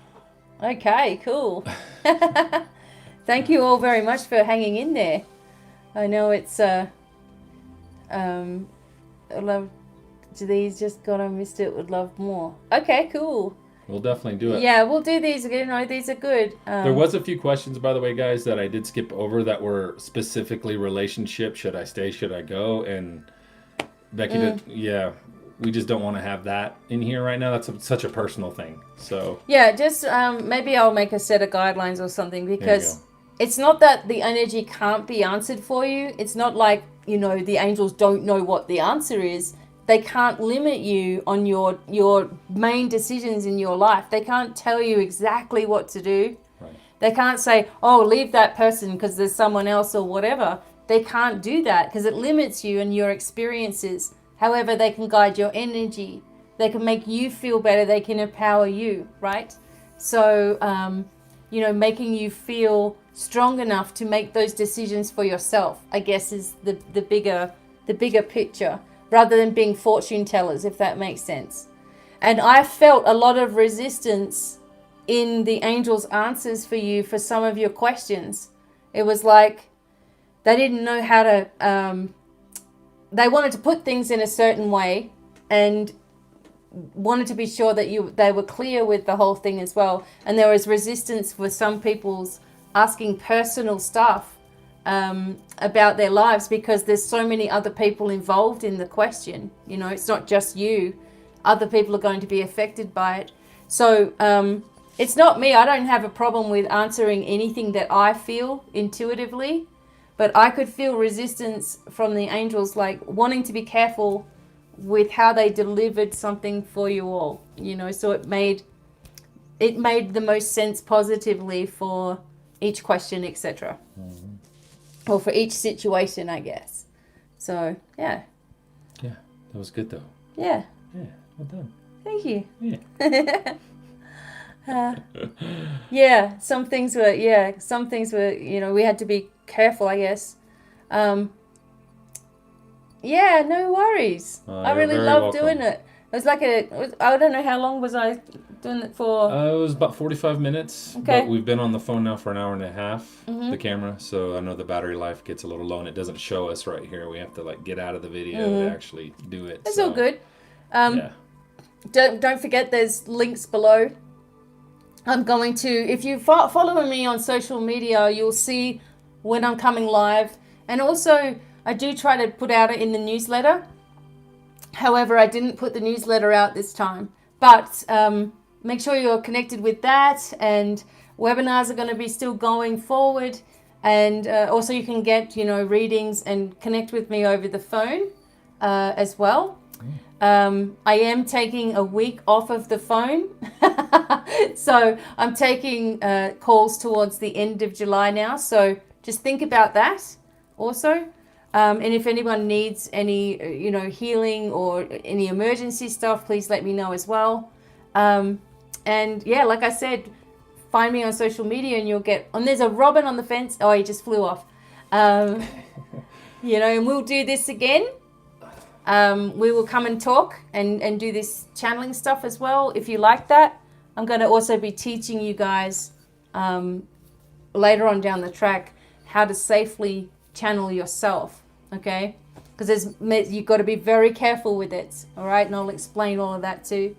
Speaker 1: Okay, cool. Thank you all very much for hanging in there. I know it's I love these, just got, I missed it, would love more. Okay, cool.
Speaker 2: We'll definitely do it.
Speaker 1: Yeah, we'll do these again. No, these are good.
Speaker 2: There was a few questions, by the way, guys, that I did skip over that were specifically relationship. Should I stay? Should I go? And Becky did, yeah, we just don't want to have that in here right now. That's such a personal thing. So
Speaker 1: yeah, just maybe I'll make a set of guidelines or something, because it's not that the energy can't be answered for you. It's not like, you know, the angels don't know what the answer is. They can't limit you on your main decisions in your life. They can't tell you exactly what to do.
Speaker 2: Right.
Speaker 1: They can't say, oh, leave that person because there's someone else or whatever. They can't do that because it limits you and your experiences. However, they can guide your energy. They can make you feel better. They can empower you, right? So, you know, making you feel strong enough to make those decisions for yourself, I guess, is the bigger picture, rather than being fortune tellers, if that makes sense. And I felt a lot of resistance in the angels' answers for you for some of your questions. It was like they didn't know how to, they wanted to put things in a certain way and wanted to be sure that they were clear with the whole thing as well. And there was resistance for some people's asking personal stuff about their lives, because there's so many other people involved in the question. You know, it's not just you. Other people are going to be affected by it. So it's not me. I don't have a problem with answering anything that I feel intuitively, but I could feel resistance from the angels, like wanting to be careful with how they delivered something for you all, you know. So it made the most sense positively for each question, etc. Or for each situation, I guess. So yeah,
Speaker 2: that was good though.
Speaker 1: Yeah,
Speaker 2: well done.
Speaker 1: Thank you.
Speaker 2: Yeah.
Speaker 1: Some things were, you know, we had to be careful, I guess. No worries. I really loved doing it. It was like I don't know, how long was I doing it for?
Speaker 2: It was about 45 minutes.
Speaker 1: Okay.
Speaker 2: But we've been on the phone now for an hour and a half, the camera. So I know the battery life gets a little low and it doesn't show us right here. We have to like get out of the video to actually do it.
Speaker 1: It's all good.
Speaker 2: Yeah.
Speaker 1: Don't forget, there's links below. I'm going to, if you follow me on social media, you'll see when I'm coming live. And also, I do try to put out it in the newsletter. However, I didn't put the newsletter out this time. But make sure you're connected with that. And webinars are going to be still going forward. And also you can get, you know, readings and connect with me over the phone as well. I am taking a week off of the phone. So I'm taking calls towards the end of July now. So just think about that also. And if anyone needs any, you know, healing or any emergency stuff, please let me know as well. And yeah, like I said, find me on social media and you'll get, and there's a robin on the fence. Oh, he just flew off. You know, and we'll do this again. We will come and talk and do this channeling stuff as well. If you like that, I'm going to also be teaching you guys later on down the track how to safely channel yourself, okay? Because you've got to be very careful with it, all right? And I'll explain all of that too.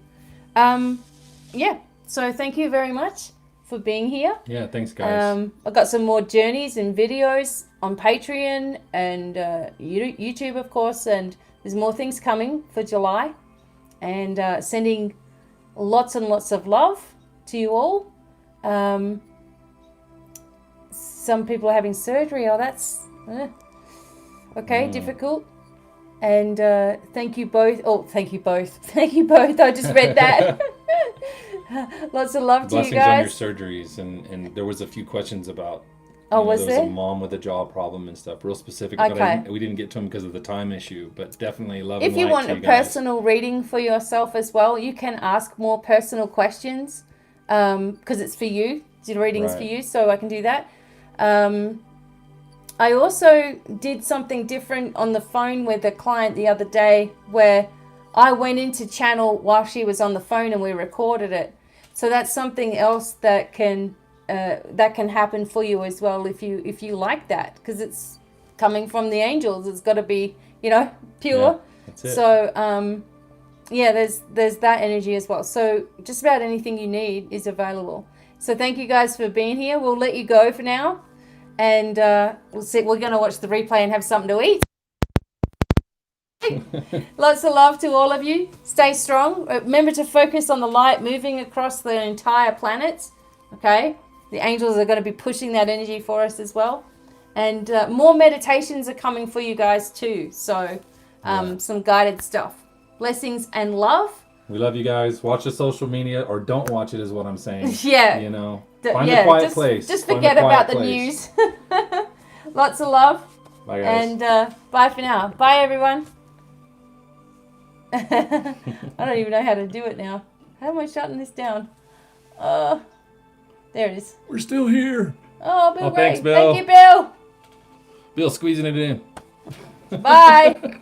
Speaker 1: Yeah, so thank you very much for being here.
Speaker 2: Yeah, thanks guys.
Speaker 1: I've got some more journeys and videos on Patreon and YouTube, of course, and there's more things coming for July. And sending lots and lots of love to you all. Some people are having surgery. Oh, that's okay, difficult. And thank you both. Oh, thank you both. Thank you both. I just read that. Lots of love to you guys.
Speaker 2: Blessings on your surgeries. And there was a few questions about,
Speaker 1: was
Speaker 2: there
Speaker 1: there?
Speaker 2: was a mom with a jaw problem and stuff, real specific.
Speaker 1: Okay.
Speaker 2: But we didn't get to them because of the time issue, but definitely love
Speaker 1: If
Speaker 2: and
Speaker 1: you
Speaker 2: light
Speaker 1: want
Speaker 2: to
Speaker 1: a
Speaker 2: you guys.
Speaker 1: personal reading for yourself as well, you can ask more personal questions because it's for you. The reading's for you, so I can do that. I also did something different on the phone with a client the other day where I went into channel while she was on the phone and we recorded it. So that's something else that can happen for you as well if you like that, because it's coming from the angels. It's got to be, pure.
Speaker 2: Yeah, that's it.
Speaker 1: So there's that energy as well. So just about anything you need is available. So thank you guys for being here. We'll let you go for now, and we're going to watch the replay and have something to eat. Lots of love to all of you. Stay strong. Remember to focus on the light moving across the entire planet. Okay? The angels are going to be pushing that energy for us as well. And more meditations are coming for you guys too. So some guided stuff. Blessings and love.
Speaker 2: We love you guys. Watch the social media, or don't watch it is what I'm saying.
Speaker 1: Yeah.
Speaker 2: Find a quiet place.
Speaker 1: Just
Speaker 2: Find a
Speaker 1: forget
Speaker 2: quiet
Speaker 1: about the
Speaker 2: place.
Speaker 1: news. Lots of love.
Speaker 2: Bye guys.
Speaker 1: And bye for now. Bye everyone. I don't even know how to do it now. How am I shutting this down? There it is.
Speaker 2: We're still here.
Speaker 1: Oh, Bill,
Speaker 2: thanks,
Speaker 1: great.
Speaker 2: Bill.
Speaker 1: Thank you, Bill.
Speaker 2: Bill squeezing it in.
Speaker 1: Bye.